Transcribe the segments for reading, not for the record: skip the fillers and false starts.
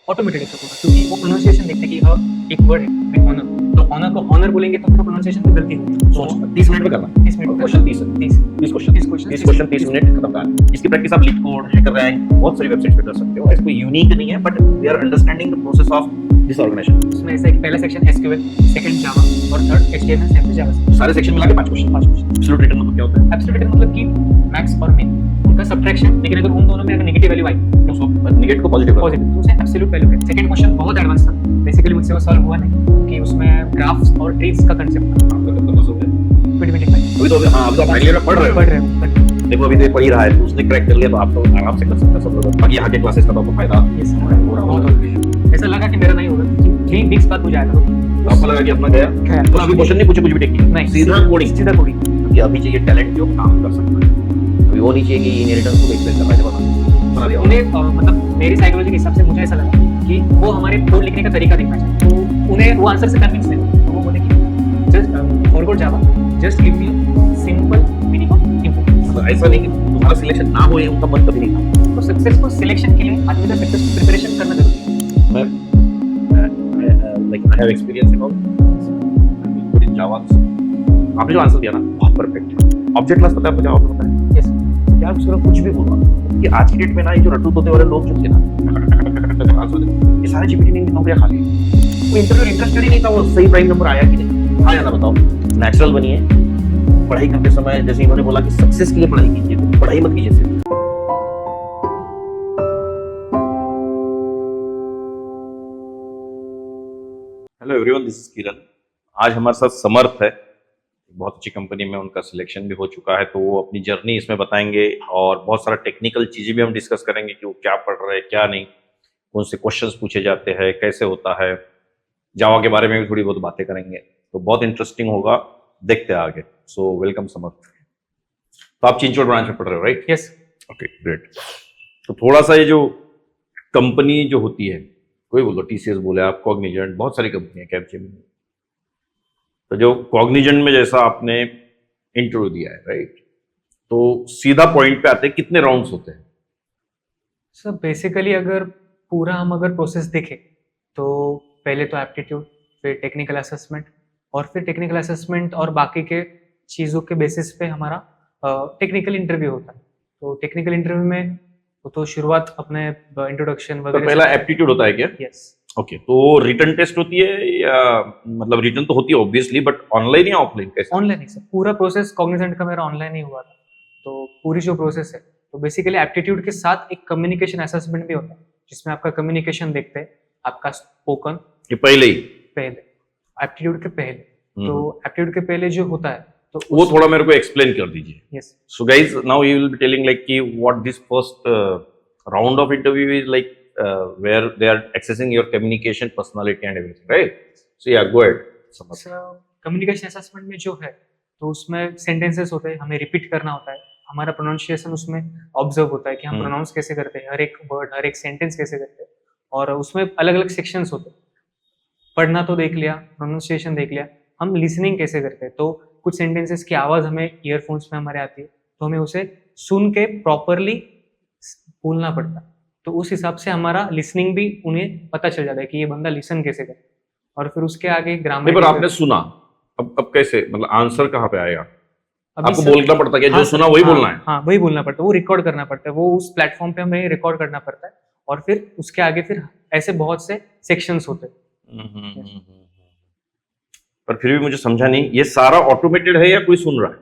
Automated है पूरा, क्योंकि वो प्रोनाउंसिएशन देखते कि हाँ एक वर्ड है ऑनर, तो ऑनर को ऑनर बोलेंगे तो फिर प्रोनाउंसिएशन में गलती होगी। तो 30 मिनट में करना 30 मिनट क्वेश्चन 30 30 क्वेश्चन 30 मिनट खत्म करना। इसकी प्रैक्टिस आप लीड कोड हैकर रैंक बहुत सारी वेबसाइट्स पे कर सकते हो। इसको यूनिक नहीं है, but we are understanding the process of this organisation. उसमें से पहला सेक्शन एसक्यूएल, सेकंड जावा और थर्ड एचटीएमएल सेम जावा। सारे सेक्शन मिला के 5 क्वेश्चन। एब्सोल्यूट रिटर्न मतलब क्या होता है? एब्सोल्यूट रिटर्न मतलब कि मैक्स और मिन उनका सब्ट्रैक्शन, लेकिन अगर उन दोनों में अगर नेगेटिव वैल्यू आई तो उसको नेगेटिव को पॉजिटिव पॉजिटिव, तो उसे एब्सोल्यूट वैल्यू है। सेकंड क्वेश्चन बहुत एडवांस था, बेसिकली मुझसे वो सॉल्व हुआ नहीं कि उसमें ग्राफ्स और ट्रीज का कांसेप्ट था। अभी तो हाँ, अभी तो फाइनल ईयर में पढ़ रहे हो। देखो अभी तो ये पढ़ ही रहा है, तो उसने क्रैक कर लिया तो आप तो आराम से कर सकते हैं सब लोग। बाकी यहाँ के क्लासेस का तो आपको फायदा बहुत ऐसा लगा कि मेरा नहीं होगा, 3 वीक्स बाद मुझे आया था। आपको लगा कि अपना गया तो अभी क्वेश्चन नहीं पूछे, कुछ भी टेक्निक नहीं, सीधा कोडिंग। क्योंकि अभी चाहिए टैलेंट जो काम कर सकता है। अभी वो नहीं चाहिए कि इनहेरिटेंस को एक्सप्लेन करना है, बना दिया उन्हें मतलब मेरी साइकोलॉजी के हिसाब से मुझे ऐसा लगा कि वो हमारे कोड लिखने का तरीका देखना चाहिए, तो उन्हें वो आंसर से कन्विंस नहीं हुआ। तो वो बोले कि just forward Java, just give me simple meaning of input. मतलब ऐसा नहीं कि तुम्हारा सिलेक्शन ना हो, ये उनका मन कभी नहीं था। तो सक्सेसफुल सिलेक्शन के लिए आदमी का सक्सेसफुल प्रिपरेशन करना जरूरी है। मैं I have experience in all in Java। आपने जो आंसर दिया ना बहुत परफेक्ट। ऑब्जेक्ट क्लास पता है आपको जावा में पता है? यस, क्या उसका कुछ भी बोलवा कि आज की डेट में ना ये जो रट्टू तोते वाले लोग जो थे ना आंसर देते, ये सारे जीपीटी ने नौकरियां खा ली। वो इंटरव्यू इंटरेस्टेड ही नहीं था, वो सही प्राइम नंबर आया कि नहीं आया ना, बताओ। नेचुरल बनिए, पढ़ाई करते समय जैसे इन्होंने बोला कि सक्सेस के लिए पढ़ाई कीजिए, तो पढ़ाई मत कीजिए सिर्फ। हेलो एवरीवन, दिस इज किरण। आज हमारे साथ समर्थ है, बहुत अच्छी कंपनी में उनका सिलेक्शन भी हो चुका है, तो वो अपनी जर्नी इसमें बताएंगे और बहुत सारा टेक्निकल चीजें भी हम डिस्कस करेंगे कि वो क्या पढ़ रहे हैं क्या नहीं, कौन से क्वेश्चंस पूछे जाते हैं, कैसे होता है। जावा के बारे में भी थोड़ी बहुत बातें करेंगे, तो बहुत इंटरेस्टिंग होगा, देखते हैं आगे। सो वेलकम समर्थ। तो आप चिंचवड ब्रांच में पढ़ रहे हो, राइट? यस। Okay, great. तो थोड़ा सा ये जो कंपनी जो होती है, कोई बोलो टीसीएस बोले आप, कॉग्निजेंट, बहुत सारी कंपनियां, कैपजेमिनी। तो जो कॉग्निजेंट में जैसा आपने इंटरव्यू दिया है, राइट, तो सीधा पॉइंट पे आते हैं, कितने राउंड्स होते हैं? सर बेसिकली अगर पूरा हम अगर प्रोसेस देखें तो पहले तो एप्टीट्यूड, फिर टेक्निकल असेसमेंट, और फिर टेक्निकल असेसमेंट और बाकी के चीज़ों के बेसिस पे हमारा टेक्निकल इंटरव्यू होता है। तो टेक्निकल इंटरव्यू में तो शुरुआत अपने इंट्रोडक्शन तो वगैरह पहला एप्टीट्यूड होता है क्या? यस। ओके, तो रिटन टेस्ट होती है या मतलब रिटन तो होती है ऑब्वियसली, बट ऑनलाइन या ऑफलाइन कैसे? ऑनलाइन ही सर, पूरा प्रोसेस कॉग्निजेंट का मेरा ऑनलाइन ही हुआ था। तो पूरी जो प्रोसेस है, तो बेसिकली एप्टीट्यूड के साथ एक कम्युनिकेशन असेसमेंट भी होता है, जिसमें आपका कम्युनिकेशन देखते हैं, आपका स्पोकन कि पहले ही पहले, एप्टीट्यूड के पहले। तो एप्टीट्यूड के पहले जो होता है तो वो थोड़ा मेरे को एक्सप्लेन कर दीजिए। Yes. So guys, now you will be telling like कि what this first round of interview is like, where they are accessing your communication, personality and everything, right? So yeah, go ahead. Communication assessment में जो है तो उसमें sentences होते हैं, हमें repeat करना होता है, हमारा प्रोनाउंसिएशन उसमें ऑब्जर्व होता है कि हम प्रोनाउंस कैसे करते हैं, हर एक वर्ड, हर एक सेंटेंस कैसे करते हैं, और उसमें अलग अलग सेक्शंस होते हैं। पढ़ना तो देख लिया, प्रोनाउंसिएशन देख लिया, हम लिसनिंग कैसे करते हैं, तो कुछ सेंटेंसेस की आवाज़ हमें ईयरफोन्स में हमारे आती है, तो हमें उसे सुन के प्रॉपरली बोलना पड़ता है। तो उस हिसाब से हमारा लिसनिंग भी उन्हें पता चल जाता है कि ये बंदा लिसन कैसे करे, और फिर उसके आगे ग्रामर। पर आपने सुना, अब कैसे, मतलब आंसर कहाँ पे आएगा? आपको सर, बोलना पड़ता है, हाँ जो सुना वही बोलना है? हाँ, वही बोलना पड़ता है, वो रिकॉर्ड करना पड़ता है, वो उस प्लेटफॉर्म पे हमें रिकॉर्ड करना पड़ता है, और फिर उसके आगे फिर ऐसे बहुत से सेक्शंस होते हैं। पर फिर भी मुझे समझा नहीं, ये सारा ऑटोमेटेड है या कोई सुन रहा है?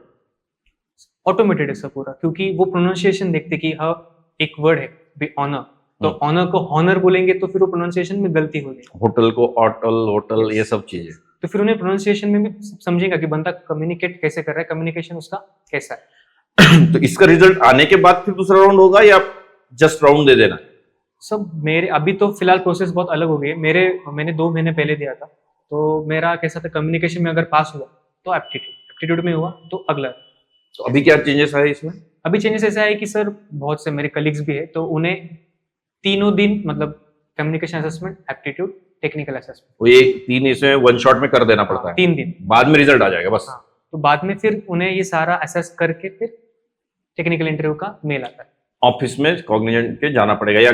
ऑटोमेटेड है सब पूरा, क्योंकि वो प्रोनाउंसिएशन देखते कि हाँ एक वर्ड है ऑनर, तो ऑनर को हॉनर बोलेंगे तो फिर वो प्रोनाउंसिएशन में गलती होगी। होटल को ऑटल, होटल, ये सब चीजें, तो फिर उन्हें प्रोनाउंसिएशन में भी समझेगा कि बंदा कम्युनिकेट कैसे कर रहा है, कम्युनिकेशन उसका कैसा है। तो इसका रिजल्ट आने के बाद फिर दूसरा राउंड होगा या जस्ट राउंड दे देना? सब मेरे अभी तो फिलहाल प्रोसेस बहुत अलग हो गई है। मैंने 2 महीने पहले दिया था, तो मेरा कैसा था, कम्युनिकेशन में अगर पास हुआ तो एप्टीट्यूड में हुआ तो अगला। तो अभी क्या चेंजेस आए इसमें? अभी चेंजेस ऐसा है कि सर बहुत से मेरे कलीग्स भी है, तो उन्हें तीनों दिन मतलब communication assessment, aptitude, technical assessment, वो ये 3 इसमें वन शॉट में कर देना पड़ता है? 3 दिन बाद में रिजल्ट आ जाएगा बस? हाँ, तो बाद में फिर उन्हें ये सारा असेस करके फिर टेक्निकल इंटरव्यू का मेल आता है। ऑफिस में कॉग्निजेंट के जाना पड़ेगा या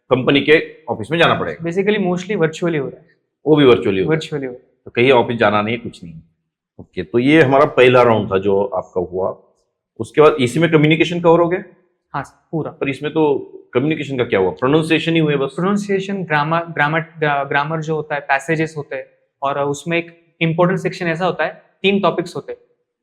कंपनी के ऑफिस में जाना पड़ेगा, बेसिकली मोस्टली वर्चुअली हो रहा है, वो भी वर्चुअली होगा, वर्चुअली हो रहा है। तो कहीं ऑफिस जाना नहीं है, कुछ नहीं। ओके, तो ये हमारा पहला राउंड था जो आपका हुआ। उसके बाद इसी में कम्युनिकेशन कवर हो गया, हाँ सर, पूरा। पर इसमें तो कम्युनिकेशन का क्या हुआ, प्रोनाउंसिएशन ही हुए बस। प्रोनाउंसिएशन, ग्रामर जो होता है, पैसेजेस होते हैं, और उसमें एक इम्पोर्टेंट सेक्शन ऐसा होता है, 3 टॉपिक्स होते हैं।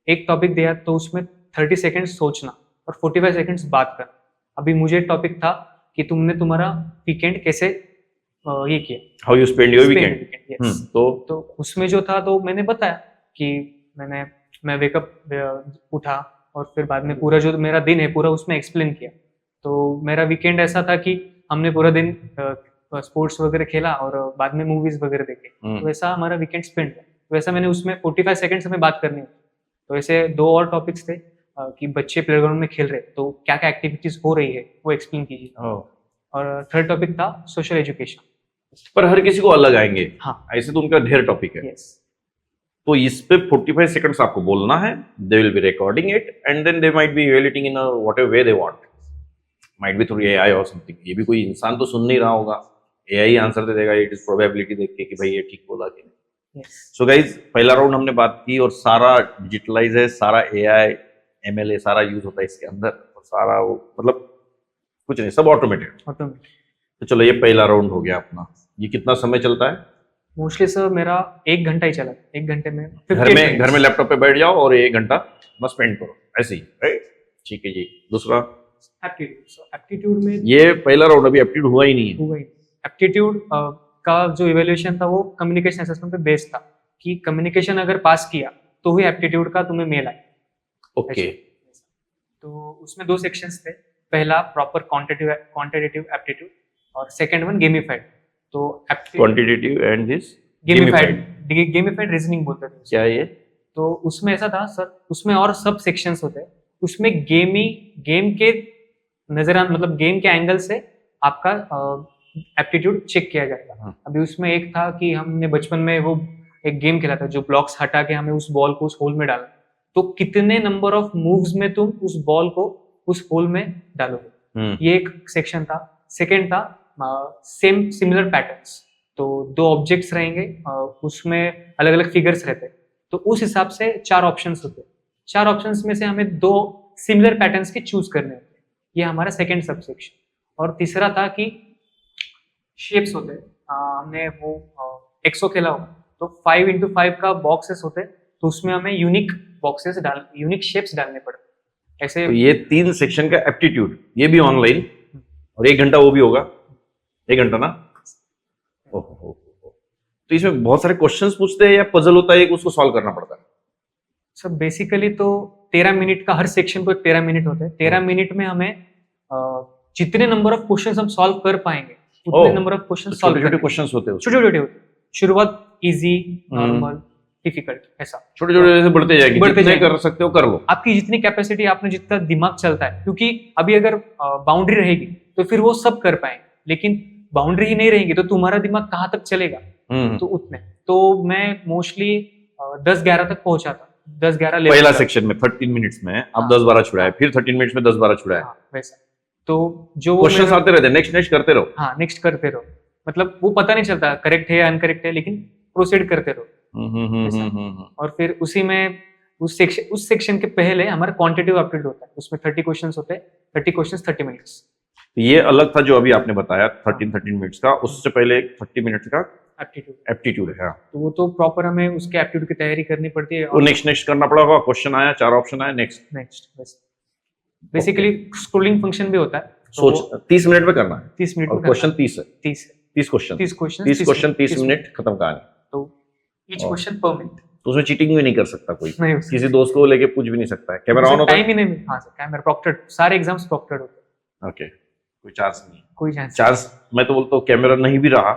एक टॉपिक दिया तो उसमें 30 सेकंड्स सोचना और 45 सेकंड्स बात करना। अभी मुझे टॉपिक था कि तुमने तुम्हारा वीकेंड कैसे ये किया, how you spend your weekend. yes। तो उसमें जो था तो मैंने बताया कि मैं वेकअप उठा और फिर बाद में पूरा जो मेरा दिन है पूरा उसमें एक्सप्लेन किया। तो मेरा वीकेंड ऐसा था कि हमने पूरा दिन स्पोर्ट्स वगैरह खेला और बाद में मूवीज वगैरह देखे, तो वैसा हमारा वीकेंड स्पेंड हुआ। वैसा मैंने उसमें 45 सेकंड्स हमें बात करनी होती। तो ऐसे 2 और टॉपिक्स थे कि बच्चे प्लेग्राउंड में खेल रहे तो क्या क्या एक्टिविटीज हो रही है वो एक्सप्लेन कीजिए। और थर्ड टॉपिक था सोशल एजुकेशन। पर हर किसी को अलग आएंगे, हाँ, ऐसे तो उनका ढेर टॉपिक है। यस। तो इस पे 45 सेकंड्स आपको बोलना है, they will be recording it and then they might be evaluating in whatever way they want, might be through AI और समथिंग। ये भी कोई इंसान तो सुन नहीं रहा होगा, एआई आंसर दे देगा, इट इज प्रोबेबिलिटी देख के कि भाई ये ठीक बोला कि नहीं। सो गाइज, पहला राउंड हमने बात की और सारा डिजिटलाइज है, सारा एआई एमएलए सारा यूज होता है इसके अंदर, और सारा वो मतलब कुछ नहीं, सब ऑटोमेटेड। तो चलो, ये पहला राउंड हो गया अपना। ये कितना समय चलता है? मोस्टली सर मेरा 1 घंटा ही चला, 1 घंटे में घर में लैपटॉप पे बैठ जाओ और 1 घंटा बस स्पेंड करो, ऐसे ही, राइट? ठीक है जी। दूसरा एप्टीट्यूड में, ये पहला राउंड अभी एप्टीट्यूड हुआ ही नहीं है। एप्टीट्यूड का जो इवैल्यूएशन था वो कम्युनिकेशन असेसमेंट पे बेस्ड था कि कम्युनिकेशन अगर पास किया तो ही एप्टीट्यूड का तुम्हें मेल आए। ओके। तो उसमें 2 सेक्शंस थे, पहला प्रॉपर क्वांटिटेटिव एप्टीट्यूड और सेकंड वन गेमिफाइड। तो quantitative and this gamified reasoning बोलते थे। क्या है ये? तो उसमें ऐसा था सर, उसमें और सब सेक्शंस होते हैं, उसमें गेम के नजर, मतलब गेम के एंगल से आपका एप्टीट्यूड चेक किया जाएगा। अभी उसमें एक था कि हमने बचपन में वो एक गेम खेला था जो ब्लॉक्स हटा के हमें उस बॉल को उस होल में डालना, तो कितने नंबर ऑफ मूव्स में तुम उस बॉल को उस होल में डालोगे, ये एक सेक्शन था। सेकंड था सिमिलर पैटर्न्स। तो 2 ऑब्जेक्ट्स रहेंगे, उसमें अलग अलग फिगर्स रहते हैं, तो उस हिसाब से 4 ऑप्शंस होते हैं। 4 ऑप्शंस में से हमें 2 सिमिलर पैटर्न्स के चूज करने होते हैं, ये हमारा सेकंड सब सेक्शन। और तीसरा था कि शेप्स होते हैं, हमने वो एक्सो खेला होगा तो 5x5 का बॉक्सेस होते हैं, तो उसमें हमें यूनिक शेप्स डालने पड़ते ऐसे। तो ये 3 सेक्शन का एप्टीट्यूड, ये भी ऑनलाइन, और 1 घंटा वो भी होगा, 1 घंटा ना? ओहो। तो इसमें बहुत सारे क्वेश्चंस पूछते हैं या पजल होता है, उसको सॉल्व करना पड़ता है? सर बेसिकली तो 13 मिनट का हर सेक्शन को 13 मिनट होते हैं। 13 मिनट में हमें जितने नंबर ऑफ क्वेश्चंस हम सॉल्व कर पाएंगे उतने नंबर ऑफ क्वेश्चंस सॉल्व करने। क्वेश्चंस होते हैं, छोटे-छोटे होते हैं। शुरुआत इजी, नॉर्मल, डिफिकल्ट, ऐसा छोटे-छोटे ऐसे बढ़ते जाएंगे, जितने कर सकते हो कर लो। आपकी जितनी कैपेसिटी, आपने जितना दिमाग चलता है, क्योंकि अभी अगर बाउंड्री रहेगी तो फिर वो सब कर पाएंगे, लेकिन बाउंड्री ही नहीं रहेगी तो तुम्हारा दिमाग कहाँ तक चलेगा? तो उतने। तो मैं मोस्टली 10-11 तक पहुंचा था, 10-11 लेवल। पहला सेक्शन में 13 मिनट्स में अब 10-12 छुड़ाए, फिर 13 मिनट्स में 10-12 छुड़ाए, वैसा। तो जो क्वेश्चंस आते रहते, नेक्स्ट करते रहो। हाँ, नेक्स्ट करते रहो, मतलब वो पता नहीं चलता करेक्ट है या अनकरेक्ट है, लेकिन प्रोसीड करते रहो। और फिर उसी में उस सेक्शन के पहले हमारा क्वांटिटेटिव एप्टीट्यूड होता है, उसमें 30 क्वेश्चंस होते हैं, 30 क्वेश्चंस 30 मिनट्स। तो ये अलग था जो अभी आपने बताया 13 मिनट्स का, उससे पहले 30 मिनट्स का एप्टीट्यूड है। तो वो तो प्रॉपर हमें उसके एप्टीट्यूड की तैयारी करनी पड़ती है। वो नेक्स्ट करना पड़ा होगा, क्वेश्चन आया, 4 ऑप्शन आया, नेक्स्ट बेसिकली स्क्रोलिंग फंक्शन भी होता है। सोच 30 मिनट में करना है, 30 मिनट और क्वेश्चन 30 है, 30 क्वेश्चन 30 मिनट खत्म कहानी। तो ईच क्वेश्चन पर मिनट। तो उसमें चीटिंग भी नहीं कर सकता कोई, नहीं, किसी दोस्त को लेके पूछ भी नहीं सकता है, कैमरा ऑन होता है? टाइम ही नहीं। हाँ सर, कैमरा प्रॉक्टेड, सारे एग्जाम्स प्रॉक्टेड होते हैं। ओके, कोई चार्ज नहीं? कोई चार्ज। मैं तो बोलता हूँ कैमरा नहीं भी रहा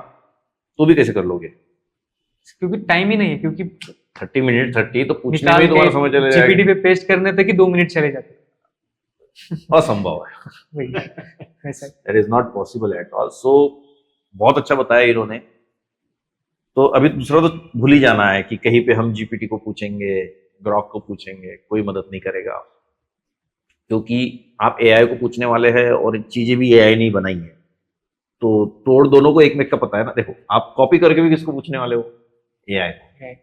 तो भी कैसे कर लोगे? क्योंकि टाइम ही नहीं है, क्योंकि 30 मिनट 30 तो पूछने में ही तुम्हारा समय चले जाएगा, जीपीटी पे पेस्ट करने तक ही 2 मिनट चले जाते हैं। असंभव है, that is not possible at all. So बहुत अच्छा बताया इन्होंने। तो अभी दूसरा तो भूल ही जाना है कि कहीं पे हम जीपीटी को पूछेंगे, ग्रॉक को पूछेंगे, कोई मदद नहीं करेगा, क्योंकि आप एआई को पूछने वाले हैं और चीजें भी एआई नहीं बनाई है, तो तोड़ दोनों को एक में का पता है ना। देखो आप कॉपी करके भी किसको पूछने वाले हो, एआई को।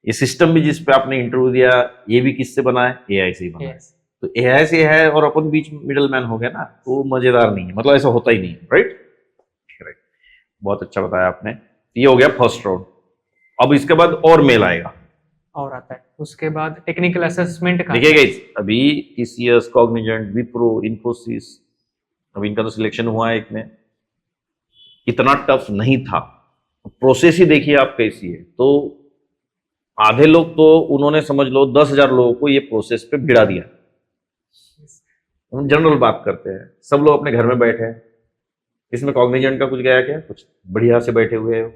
ये सिस्टम भी जिस पे आपने इंटरव्यू दिया ये भी किससे बना है, एआई से ही बना है। तो एआई से है और अपन बीच मिडल मैन हो गया ना, तो मजेदार नहीं है, मतलब ऐसा होता ही नहीं, राइट। राइट, बहुत अच्छा बताया आपने। ये हो गया फर्स्ट राउंड। अब इसके बाद और मेल आएगा और आता है उसके बाद टेक्निकल असेसमेंट का। देखिए गाइस, अभी टीसीएस, कॉग्निजेंट, विप्रो, इन्फोसिस, अब इनका तो सिलेक्शन हुआ है एक में, इतना टफ नहीं था। प्रोसेस ही देखिए आप कैसी है। तो आधे लोग तो उन्होंने समझ लो 10,000 लोगों को ये प्रोसेस पे भिड़ा दिया। हम जनरल बात करते हैं, सब लोग अपने घर में बैठे हैं, इसमें कॉग्निजेंट का कुछ गया क्या, कुछ बढ़िया से बैठे हुए हो।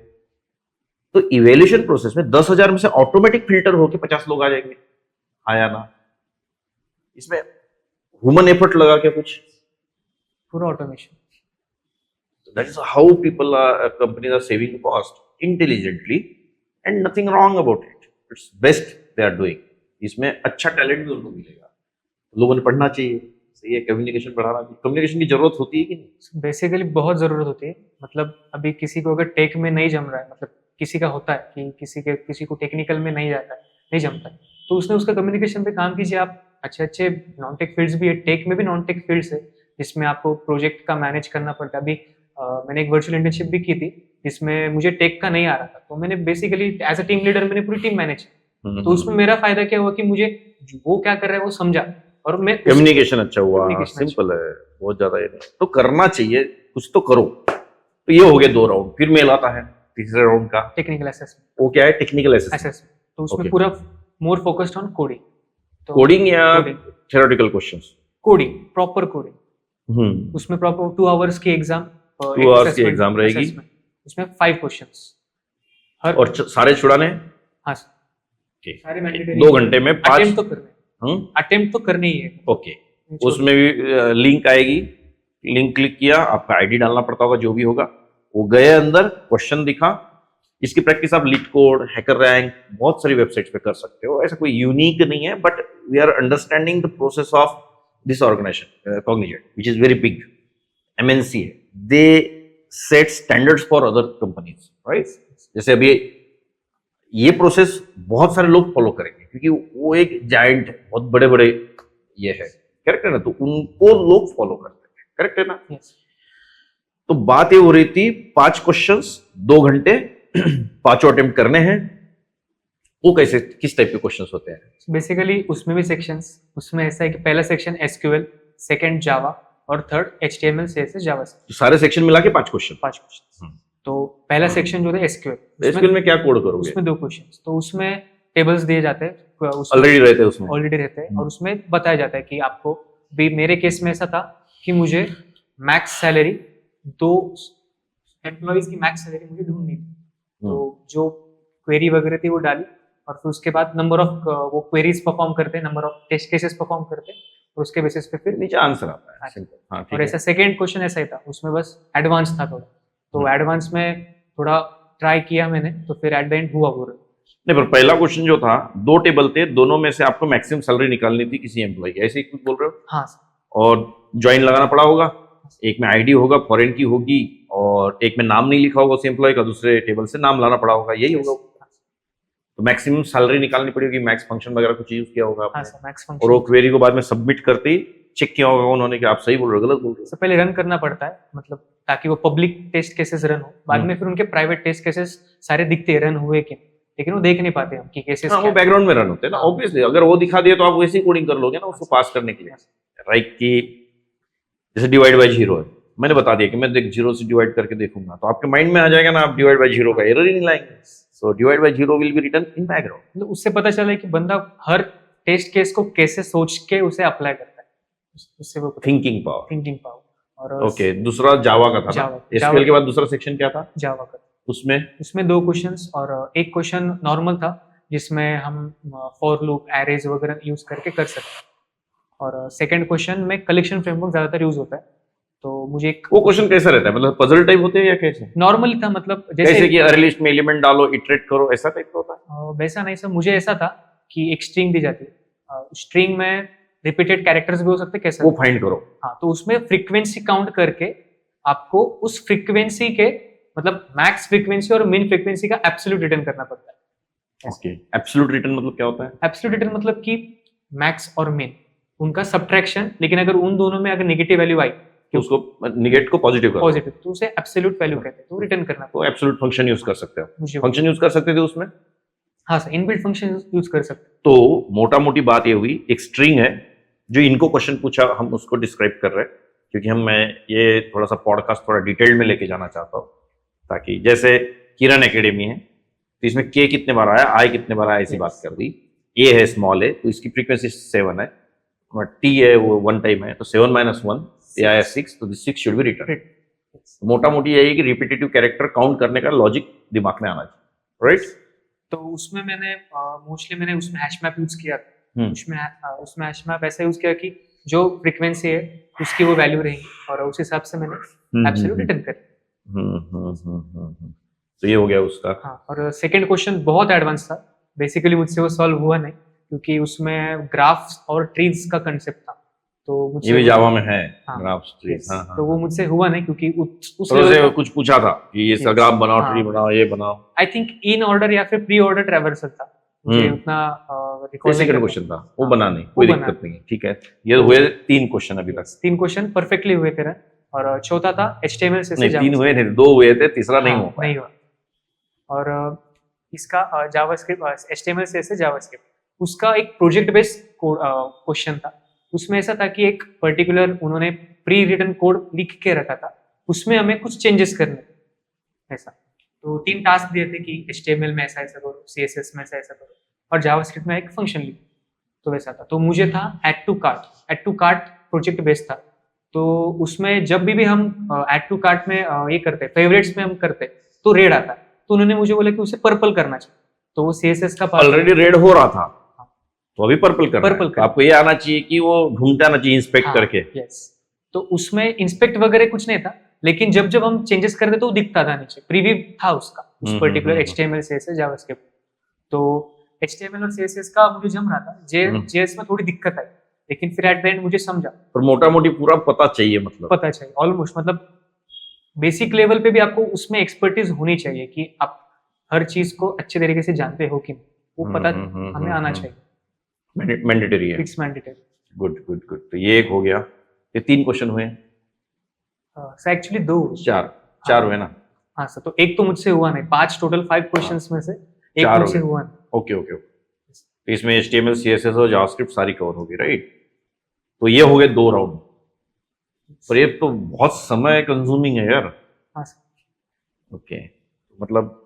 तो इवेल्यूशन प्रोसेस में 10,000 में से ऑटोमेटिक फिल्टर होके 50 लोग आ जाएंगे, आया ना। इसमें ह्यूमन एफर्ट लगा के कुछ पूरा automation. That is how people are, companies are saving cost intelligently and nothing wrong about it. It's best they are doing. इसमें अच्छा टैलेंट भी उनको मिलेगा, लोगों ने पढ़ना चाहिए, सही है, कम्युनिकेशन बढ़ाना चाहिए। कम्युनिकेशन की जरूरत होती है कि नहीं? बेसिकली बहुत जरूरत होती है। मतलब अभी किसी को अगर टेक में नहीं जम रहा है, मतलब किसी का होता है कि किसी को टेक्निकल में नहीं जाता है, नहीं जमता है, तो उसने उसका कम्युनिकेशन पे काम कीजिए आप। अच्छे अच्छे नॉन टेक फील्ड्स भी है, टेक में भी नॉन टेक फील्ड्स है जिसमें आपको प्रोजेक्ट का मैनेज करना पड़ता है। अभी मैंने एक वर्चुअल इंटर्नशिप भी की थी जिसमें मुझे टेक का नहीं आ रहा था, तो मैंने basically as a team leader मैंने पूरी टीम मैनेज की। तो उसमें मेरा फायदा क्या हुआ कि मुझे वो क्या कर रहा है वो समझा, और मैं कम्युनिकेशन अच्छा हुआ। सिंपल है, बहुत ज्यादा ये नहीं। तो करना चाहिए, कुछ तो करो। तो ये हो गए 2 राउंड। फिर मेल आता है तीसरे राउंड का, टेक्निकल असेसमेंट। वो क्या है, टेक्निकल असेसमेंट। तो उसमें Okay. पूरा मोर फोकस्ड ऑन कोडिंग। तो कोडिंग या theoretical questions? Coding, proper coding. उसमें प्रॉपर 2 आवर्स की एग्जाम, 2 आवर्स की एग्जाम रहेगी। उसमें 5 क्वेश्चंस और सारे छुड़ाने? हाँ सारे मैंडेटरी। 2 घंटे में 5 अटेम्प्ट तो करने, अटेम्प्ट तो करनी ही है। ओके, उसमें भी लिंक आएगी, लिंक क्लिक किया, आपका आईडी डालना पड़ता होगा, जो भी होगा वो गए अंदर, क्वेश्चन दिखा। इसकी प्रैक्टिस आप लीड कोड, हैकर रैंक, बहुत सारी वेबसाइट्स पे कर सकते हो। ऐसा कोई यूनिक नहीं है, but we are understanding the process of this organisation Cognizant, which is very big MNC है। They set standards for other companies, right. जैसे अभी ये प्रोसेस बहुत सारे लोग फॉलो करेंगे क्योंकि वो एक जायंट है, बहुत बड़े बड़े ये है, करेक्ट है ना, तो उनको लोग फॉलो करते हैं, करेक्ट है ना। तो बात ये हो रही थी 5 क्वेश्चंस 2 घंटे 5 अटेम्प्ट करने हैं। वो कैसे, किस टाइप के क्वेश्चंस होते हैं? बेसिकली उसमें भी सेक्शंस, उसमें ऐसा है कि पहला सेक्शन एसक्यूएल, सेकंड जावा और थर्ड एचटीएमएल सीएसएस जावास्क्रिप्ट। तो सारे सेक्शन मिला के 5 क्वेश्चन। तो पहला सेक्शन जो है एसक्यूएल। एसक्यूएल में क्या कोड करोगे? उसमें 2 क्वेश्चंस। तो उसमें टेबल्स दिए जाते हैं, ऑलरेडी रहते हैं उसमें, ऑलरेडी रहते हैं, और उसमें बताया जाता है कि आपको भी, मेरे केस में ऐसा था कि मुझे मैक्स सैलरी, 2 एम्प्लॉइज की मैक्स सैलरी मुझे ढूंढनी थी। तो जो क्वेरी वगैरह थी वो डाली, और फिर उसके बाद नंबर ऑफ वो क्वेरीज परफॉर्म करते हैं, number of test cases perform करते हैं, और उसके बेसिस पे फिर नीचे आंसर आता है। सिंपल। हाँ, ठीक और है। ऐसा सेकंड क्वेश्चन ऐसा ही था, उसमें बस एडवांस था थोड़ा, तो एडवांस में थोड़ा ट्राई किया मैंने, तो फिर एट द एंड हुआ वो। नहीं, पर पहला क्वेश्चन जो था, 2 टेबल थे, दोनों में से आपको मैक्सिमम सैलरी निकालनी थी किसी एम्प्लॉय की, ऐसे ही कुछ बोल रहे हो? हाँ। और ज्वाइन लगाना पड़ा होगा, एक में आईडी होगा, फॉरेन की होगी, और एक में नाम नहीं लिखा होगा उस एम्प्लॉय का, दूसरे टेबल से नाम लाना पड़ा होगा, यही होगा। तो मैक्सिमम सैलरी निकालनी पड़ेगी, मैक्स फंक्शन वगैरह कुछ यूज किया होगा आपने, और वो क्वेरी को बाद में सबमिट करते ही चेक किया होगा उन्होंने कि आप सही बोल रहे हो, गलत बोल रहे हो। सबसे पहले रन करना पड़ता है, मतलब ताकि वो पब्लिक टेस्ट केसेस रन हो, बाद में फिर उनके प्राइवेट टेस्ट केसेस सारे दिखते हैं रन हुए कि, लेकिन वो देख नहीं पाते हम कि केसेस। हाँ, वो बैकग्राउंड में रन होते हैं ना, ऑब्वियसली। अगर वो दिखा दिए तो आप वैसी कोडिंग कर लोगे ना उसको पास करने के लिए, राइट। कि जैसे डिवाइड बाय जीरो है, मैंने बता दिया कि मैं देख 0 से डिवाइड करके देखूंगा, तो आपके माइंड में आ जाएगा ना, आप डिवाइड बाय जीरो का एरर ही नहीं लाएंगे। So divide by zero will be written in background. मतलब उससे पता चला कि बंदा हर टेस्ट केस को कैसे सोच के उसे अप्लाई करता है, उससे वो थिंकिंग पावर। और ओके, दूसरा जावा का था। एसक्यूएल के बाद दूसरा सेक्शन क्या था? जावा का। उसमें 2 क्वेश्चंस और एक क्वेश्चन नॉर्मल था जिसमें हम फॉर लूप, एरेज वगैरह यूज करके कर सकते हैं, और सेकंड क्वेश्चन में कलेक्शन फ्रेमवर्क ज्यादातर यूज होता है। तो मुझे वो क्वेश्चन कैसा रहता है, मतलब पजल टाइप होते हैं या कैसे? नॉर्मली था, मतलब जैसे कि अरे लिस्ट में एलिमेंट डालो, इटरेट करो, ऐसा टाइप का होता है? वैसा नहीं सर, मुझे ऐसा था कि एक स्ट्रिंग दी जाती है, स्ट्रिंग में रिपीटेड कैरेक्टर्स भी हो सकते हैं, कैसे वो फाइंड करो। हाँ, तो उसमें फ्रीक्वेंसी काउंट करके आपको उस फ्रीक्वेंसी के मतलब मैक्स फ्रीक्वेंसी और मिन फ्रीक्वेंसी का एब्सोल्यूट रिटर्न करना पड़ता है। ओके, एब्सोल्यूट रिटर्न मतलब क्या होता है? एब्सोल्यूट रिटर्न मतलब कि मैक्स और मिन उनका सब्ट्रैक्शन, लेकिन अगर उन दोनों में अगर नेगेटिव वैल्यू आई तो उसको निगेट को पॉजिटिव कर दो। पॉजिटिव, तो उसे एब्सोल्यूट वैल्यू कहते हैं, तो रिटर्न करना तो एब्सोल्यूट फंक्शन यूज कर सकते हो। मुझे फंक्शन यूज कर सकते थे उसमें। हाँ सर, इनबिल्ट फंक्शन यूज कर सकते हैं। तो मोटा मोटी बात ये हुई, एक स्ट्रिंग है जो इनको क्वेश्चन पूछा, हम उसको डिस्क्राइब कर रहे हैं, क्योंकि मैं ये थोड़ा सा पॉडकास्ट थोड़ा डिटेल में लेके जाना चाहता हूँ, ताकि जैसे किरण एकेडमी है तो इसमें के कितने बार आया, आई कितने बार आया, ऐसी बात कर दी। ए है स्मॉल है तो इसकी फ्रीक्वेंसी 7 है, टी है वो 1 टाइम है, तो 7 - 1 ये आया 6, तो 6 शुड बी रिटर्न। मोटा मोटी यही है कि रिपीटेटिव कैरेक्टर काउंट करने का लॉजिक दिमाग में आना चाहिए, राइट? तो उसमें मैंने मोस्टली मैंने उसमें हैश मैप यूज किया, हम्म। उसमें हैश मैप ऐसा यूज किया कि जो फ्रीक्वेंसी है उसकी वो वैल्यू रहेगी और उस हिसाब से मैंने एब्सोल्यूट रिटर्न कर। तो ये हो गया उसका। हाँ, और सेकंड क्वेश्चन बहुत एडवांस था, बेसिकली मुझसे वो सॉल्व हुआ नहीं क्योंकि उसमें ग्राफ्स और ट्रीज का कंसेप्ट था, तो ये भी जावा में है, हाँ, ग्राफ्स ट्रीज। हाँ, तो वो मुझसे हुआ नहीं क्योंकि उस तो उसे कुछ पूछा था कि ये ग्राफ बनाओ, हाँ, ट्री बनाओ, ये बनाओ। आई थिंक इन ऑर्डर या फिर प्री ऑर्डर ट्रैवर्सल था, मुझे उतना रिकॉर्ड सेकंड क्वेश्चन था, वो बना नहीं, कोई दिक्कत नहीं, ठीक है। ये हुए 3 क्वेश्चन अभी तक, 3 क्वेश्चन परफेक्टली हुए थे, और चौथा था HTML से नहीं 3 हुए थे, 2 हुए थे, तीसरा नहीं हो पाया। नहीं हुआ। और इसका जावास्क्रिप्ट HTML से जावास्क्रिप्ट, उसका एक प्रोजेक्ट बेस्ड क्वेश्चन था। उसमें ऐसा था कि एक पर्टिकुलर उन्होंने प्री रिटन कोड लिख के रखा था, उसमें हमें कुछ चेंजेस करने ऐसा। तो 3 टास्क दिए थे कि HTML में ऐसा ऐसा करो, CSS में ऐसा ऐसा करो, और जावास्क्रिप्ट में एक फंक्शन लिखो, तो वैसा था। तो मुझे था add to cart project based था। तो उसमें जब भी हम ऐड टू कार्ट में ये करते, फेवरेट्स में हम करते, तो रेड आता, तो उन्होंने मुझे बोला कि उसे पर्पल करना चाहिए, तो वो CSS का ऑलरेडी रेड हो रहा था, तो अभी पर्पल करना है। तो आपको ये आना चाहिए कि वो ढूंढता ना चाहिए इंस्पेक्ट करके। यस, तो उसमें इंस्पेक्ट वगैरह कुछ नहीं था, लेकिन जब जब हम चेंजेस करते तो वो दिखता था नीचे, प्रीव्यू था उसका, उस पर्टिकुलर HTML CSS जावास्क्रिप्ट। तो HTML और CSS का मुझे जम रहा था, JS में थोड़ी दिक्कत आई, लेकिन फिर एट द एंड मुझे समझा। पर मोटा मोटी पूरा पता चाहिए, मतलब पता चाहिए ऑलमोस्ट, मतलब बेसिक लेवल पे भी आपको उसमें एक्सपर्टीज होनी चाहिए कि आप हर चीज को अच्छे तरीके से जानते हो कि वो पता हमें आना चाहिए, मैंडेटरी है, it's mandatory. Good good good. तो ये एक हो गया, ये 3 क्वेश्चन हुए सर एक्चुअली 2 चार हुए ना। हाँ सर, तो एक तो मुझसे हुआ नहीं, 5 टोटल 5 क्वेश्चंस में से एक मुझसे हुआ नहीं। ओके ओके ओके, तो इसमें HTML CSS और जावास्क्रिप्ट सारी कवर होगी, राइट? तो ये हो गए 2 राउंड, पर ये तो बहुत समय कंज्यूमिंग है यार। हाँ सर। ओके, मतलब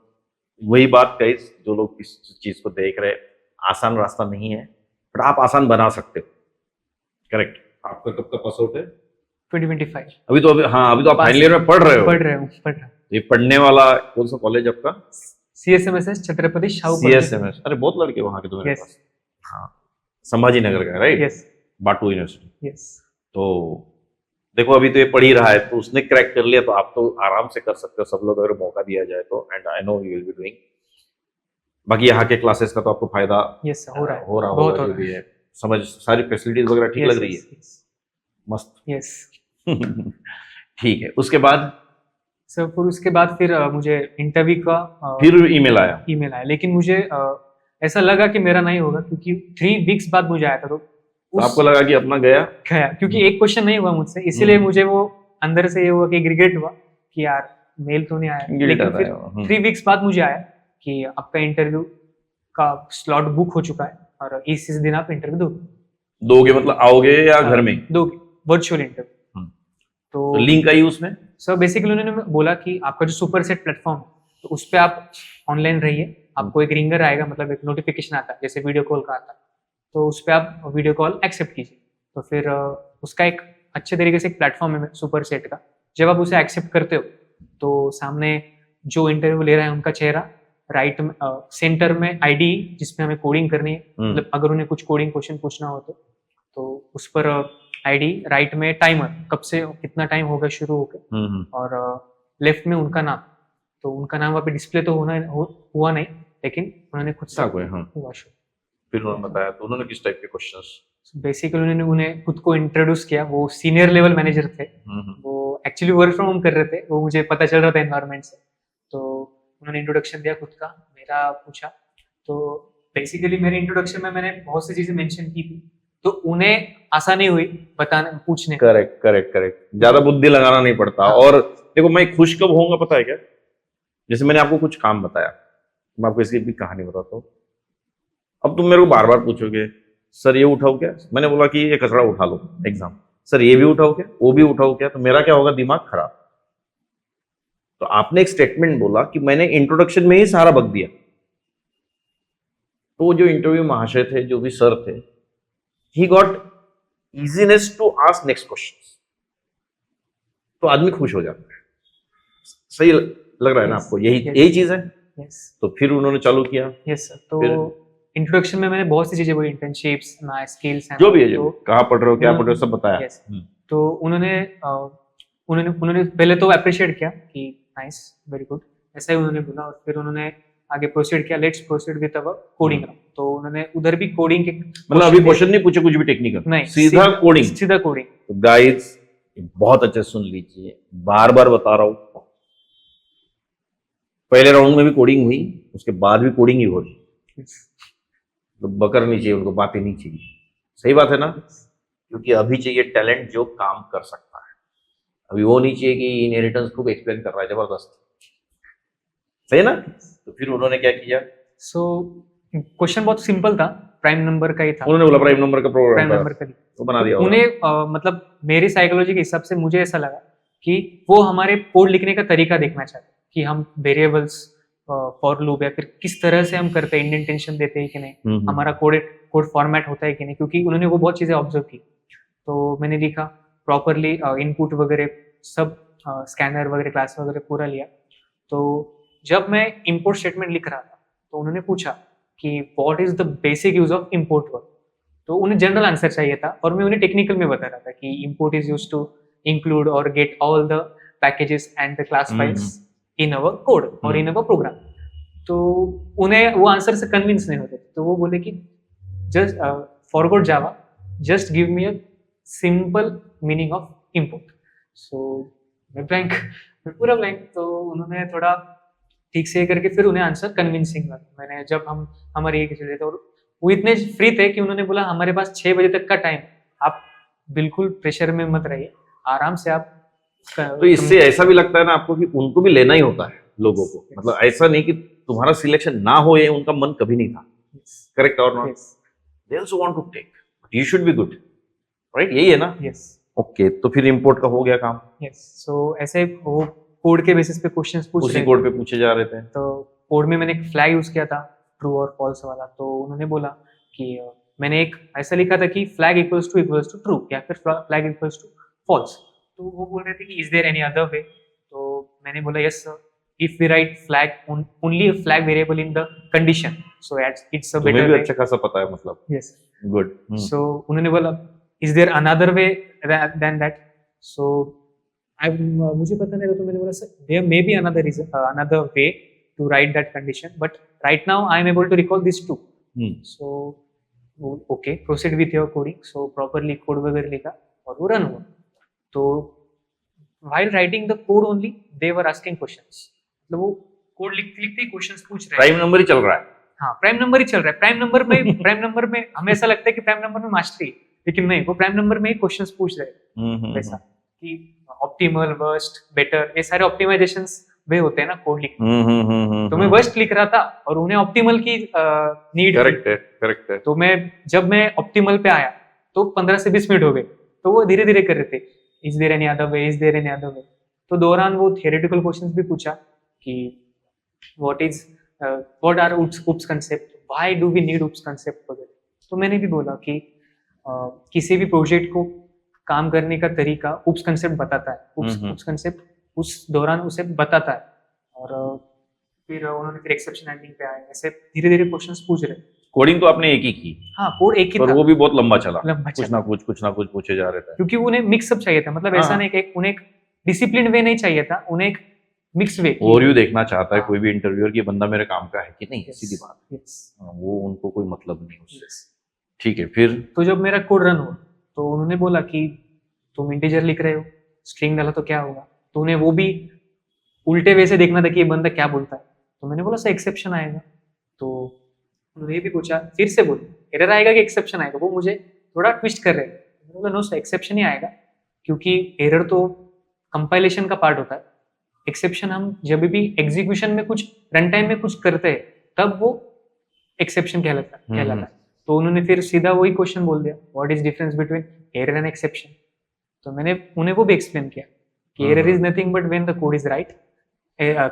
वही बात कही, जो लोग इस चीज को देख रहे, आसान रास्ता नहीं है, बट आप आसान बना सकते हो, करेक्ट? आपका कब का पास आउट है? 2025। अभी तो हाँ, अभी तो आप फाइनल ईयर में पढ़ रहे हो। ये पढ़ने वाला कौन सा कॉलेज आपका? CSMSS छत्रपति शाहू। CSMS, अरे बहुत लड़के वहां के तो मेरे पास। हाँ, संभाजी नगर का, राइट? यस, बाटू यूनिवर्सिटी। यस। तो देखो अभी तो ये पढ़ ही रहा है, तो उसने क्रैक कर लिया, तो आप तो आराम से कर सकते हो, सब लोग अगर मौका दिया जाए तो, and I know you will be doing. बाकी यहाँ के क्लासेस का तो आपको फायदा हो रहा होगा, जो भी है, समझ सारी फैसिलिटीज वगैरह ठीक लग रही है? मस्त। यस। ठीक है, उसके बाद सर फिर उसके बाद फिर मुझे इंटरव्यू का फिर ईमेल आया, लेकिन मुझे ऐसा लगा कि मेरा नहीं होगा, क्योंकि 3 वीक्स बाद मुझे आया था। तो आपको लगा कि अपना गया, क्योंकि एक क्वेश्चन नहीं हुआ मुझसे, इसीलिए मुझे वो अंदर से ये हुआ कि रिग्रेट हुआ कि यार मेल तो नहीं आया। लेकिन फिर 3 वीक्स बाद मुझे आया कि आपका इंटरव्यू का स्लॉट बुक हो चुका है और इस दिन आप इंटरव्यू दोगे, मतलब आओगे या घर में दोगे, वर्चुअल इंटरव्यू। तो लिंक आई उसमें? सर बेसिकली उन्होंने बोला कि आपका जो सुपर सेट प्लेटफॉर्म है, तो उस पर आप ऑनलाइन रहिए, आपको एक रिंगर आएगा, मतलब एक नोटिफिकेशन आता है जैसे वीडियो कॉल का आता है, तो उस पर आप वीडियो कॉल एक्सेप्ट कीजिए। तो फिर उसका एक अच्छे तरीके से एक प्लेटफॉर्म है सुपर सेट का, जब आप उसे एक्सेप्ट करते हो तो सामने जो इंटरव्यू ले रहा है उनका चेहरा, राइट में सेंटर में आईडी जिसमें हमें कोडिंग करनी है, मतलब अगर उन्हें कुछ कोडिंग क्वेश्चन पूछना हो तो उस पर आईडी, राइट में टाइमर, कब से कितना टाइम होगा शुरू होकर, और लेफ्ट में उनका नाम। तो उनका नाम वहाँ पे डिस्प्ले तो हुआ नहीं, लेकिन उन्होंने खुद से हुआ शो। फिर उन्होंने बताया, तो उन्होंने किस टाइप के क्वेश्चंस? बेसिकली उन्होंने खुद को इंट्रोड्यूस किया, वो सीनियर लेवल मैनेजर थे, वो एक्चुअली वर्क फ्रॉम होम कर रहे थे, वो मुझे पता चल रहा था एनवायरनमेंट से। तो उन्होंने इंट्रोडक्शन दिया खुद का, मेरा पूछा। तो बेसिकली मेरे इंट्रोडक्शन में मैंने बहुत सी चीजें मेंशन की थी, तो उन्हें आसानी हुई बताने पूछने। करेक्ट करेक्ट करेक्ट, ज्यादा बुद्धि लगाना नहीं पड़ता। हाँ। और देखो मैं खुश कब होऊंगा पता है क्या, जैसे मैंने आपको कुछ काम बताया, मैं आपको इसकी भी कहानी बताता हूँ। अब तुम मेरे को बार बार पूछोगे सर ये उठाओ क्या, मैंने बोला कि ये कचरा उठा लो एग्जाम, सर ये भी उठाओ क्या, वो भी उठाओ क्या, तो मेरा क्या होगा, दिमाग खराब। तो आपने एक स्टेटमेंट बोला कि मैंने इंट्रोडक्शन में ही सारा बक दिया, तो जो इंटरव्यू महाशय थे, जो भी सर थे, he got easiness to ask next question, तो आदमी खुश हो जाता है। सही लग रहा है ना Yes, आपको, यही yes. यही चीज है। यस तो फिर उन्होंने चालू किया, यस सर। तो फिर? इंट्रोडक्शन में मैंने बहुत सी चीजें बोली, इंटर्नशिप्स, माय स्किल्स, जो भी है, जो भी, कहाँ पढ़ रहे हो, क्या पढ़ रहे हो, सब बताया। यस। तो उन्होंने उन्होंने उन्होंने पहले तो अप्रिशिएट किया कि नाइस, वेरी गुड, ऐसा ही उन्होंने बोला। और फिर उन्होंने आगे प्रोसीड किया, let's proceed with our coding. तो उन्होंने उधर भी कोडिंग के मतलब अभी क्वेश्चन नहीं पूछे कुछ भी टेक्निकल, नहीं, सीधा कोडिंग, सीधा कोडिंग। तो गाइस बहुत अच्छे सुन लीजिए, बार बार बता रहा हूं, पहले राउंड में भी कोडिंग हुई, उसके बाद भी कोडिंग ही हो रही। तो बकर नहीं चाहिए उनको, बातें नहीं चाहिए, सही बात है ना, क्योंकि अभी चाहिए टैलेंट जो काम कर सकता है। अभी वो नहीं चाहिए कि इनहेरिटेंस खूब एक्सप्लेन कर रहा है जबरदस्त, सही है ना। तो फिर उन्होंने क्या किया, सो क्वेश्चन बहुत सिंपल था, प्राइम नंबर का ही था। उन्होंने बोला प्राइम नंबर का प्राइम प्रोग्राम नंबर का ही। तो बना दिया होगा। उन्हें मतलब मेरी साइकोलॉजी के हिसाब से मुझे ऐसा लगा कि वो हमारे कोड लिखने का तरीका देखना चाहते कि हम वेरिएबल्स, फॉर लूप, या फिर किस तरह से हम करते हैं, इंडेंटेशन देते हैं कि नहीं, हमारा कोड फॉर्मेट होता है कि नहीं, क्योंकि उन्होंने वो बहुत चीजें ऑब्जर्व की। तो मैंने लिखा प्रॉपरली, इनपुट वगैरह सब, स्कैनर वगैरह, क्लास वगैरह पूरा लिया। तो जब मैं इंपोर्ट स्टेटमेंट लिख रहा था, तो उन्होंने पूछा कि what is the basic use of import word. तो उन्हें जनरल आंसर चाहिए था, और मैं उन्हें टेक्निकल में बता रहा था कि import is used to include और get all the packages and the class files in our code और इन अवर प्रोग्राम। तो उन्हें वो आंसर से कन्विंस नहीं होते, तो वो बोले कि just forward Java, just give me a simple meaning of import. So मैं ब्लैंक, मैं पूरा ब्लैंक। तो उन्होंने थोड़ा ठीक से करके फिर उन्हें आंसर कन्विंसिंग लगा। मैंने जब हम हमारे एक चले थे, और वो इतने फ्री थे कि उन्होंने बोला हमारे पास 6 बजे तक का टाइम, आप बिल्कुल प्रेशर में मत रहिए, आराम से आप। तो इससे ऐसा भी लगता है ना आपको कि उनको भी लेना ही होता है लोगों को, मतलब ऐसा नहीं कि तुम्हारा सिलेक्शन ना हो, ये उनका मन कभी नहीं था। करेक्ट और not? They also want to take, but you should be good, right? यही है ना? यस। ओके, तो फिर इंपोर्ट का हो गया काम। यस। सो ऐसे वो कोड के बेसिस पे क्वेश्चंस पूछ रहे उसी थे। कोड पे पूछे जा रहे थे। तो कोड में मैंने एक फ्लैग यूज किया था, ट्रू और फॉल्स वाला। तो उन्होंने बोला कि मैंने एक ऐसा लिखा था कि फ्लैग इक्वल्स टू ट्रू, या फिर फ्लैग इक्वल्स टू फॉल्स। तो वो बोल रहे थे कि is there any other way. तो मैंने बोला yes sir, if we write flag only a flag variable in the condition, so it's a better way. तुम्हें भी अच्छा खासा पता है मतलब। Yes, good. सो उन्होंने बोला is there another way then that. So मुझे पता नहीं था, तो मैंने बोला sir there may be another way to write that condition, but right now I am able to recall this too. So okay, proceed with your coding. So properly code वगैरह लिखा और वो रन हुआ। तो while writing the code only they were asking questions, मतलब वो code लिखते लिखते ही क्वेश्चंस पूछ रहे हैं। प्राइम नंबर ही चल रहा है। हाँ, प्राइम नंबर ही चल रहा है। प्राइम नंबर में हमें ऐसा लगता है कि प्राइम नंबर में मास्टरी, लेकिन नहीं, वो प्राइम नंबर में ही क्वेश्चंस पूछ रहे हैं। वैसा कि ऑप्टिमल, वर्स्ट, बेटर, ये सारे ऑप्टिमाइजेशंस वे होते हैं ना कोड लिखने। तो मैं वर्स्ट लिख रहा था और उन्हें ऑप्टिमल की नीड। करेक्ट है। तो जब मैं ऑप्टिमल पे आया तो 15 से 20 मिनट हो गए। तो वो धीरे धीरे कर रहे थे, is there any other way, is there any other way. तो दौरान वो थियोरेटिकल क्वेश्चंस भी पूछा कि what are OOPs concept, why do we need OOPs concept वगैरह। तो मैंने भी बोला कि किसी भी प्रोजेक्ट को काम करने का तरीका उप्स कांसेप्ट बताता है। उप्स कांसेप्ट उस दौरान उसे बताता है। और फिर उन्होंने फिर एक्सेप्शन हैंडलिंग पे आए। ऐसे धीरे धीरे क्वेश्चंस पूछ रहे। कोडिंग तो आपने एक ही की। हाँ, कोड एक ही पर था, वो भी बहुत लंबा चला, लंबा कुछ ना कुछ पूछे जा रहे थे, क्योंकि उन्हें मिक्सअप चाहिए था। मतलब ऐसा नहीं कि उन्हें एक डिसिप्लिन वे नहीं चाहिए था, उन्हें एक मिक्स वे। और यू देखना चाहता है कोई भी इंटरव्यूअर कि बंदा मेरे काम का है कि नहीं, सीधी बात। वो उनको कोई मतलब नहीं उससे। ठीक है, फिर तो जब मेरा कोड रन हुआ तो उन्होंने बोला कि तुम इंटीजर लिख रहे हो, स्ट्रिंग डाला तो क्या होगा, तो उन्हें वो भी उल्टे वे से देखना था कि ये बंदा क्या बोलता है। तो मैंने बोला सर एक्सेप्शन आएगा। तो उन्होंने ये भी पूछा, फिर से बोले एरर आएगा कि एक्सेप्शन आएगा, वो मुझे थोड़ा ट्विस्ट कर रहे थे। मैंने बोला नो सर एक्सेप्शन ही आएगा, क्योंकि एरर तो कंपाइलेशन का पार्ट होता है, एक्सेप्शन हम जब भी एग्जीक्यूशन में कुछ रन टाइम में कुछ करते हैं तब वो एक्सेप्शन कहलाता है। तो उन्होंने फिर सीधा वही क्वेश्चन बोल दिया, what is difference between error and exception. तो मैंने उन्हें वो भी एक्सप्लेन किया कि error is nothing but when the code is right,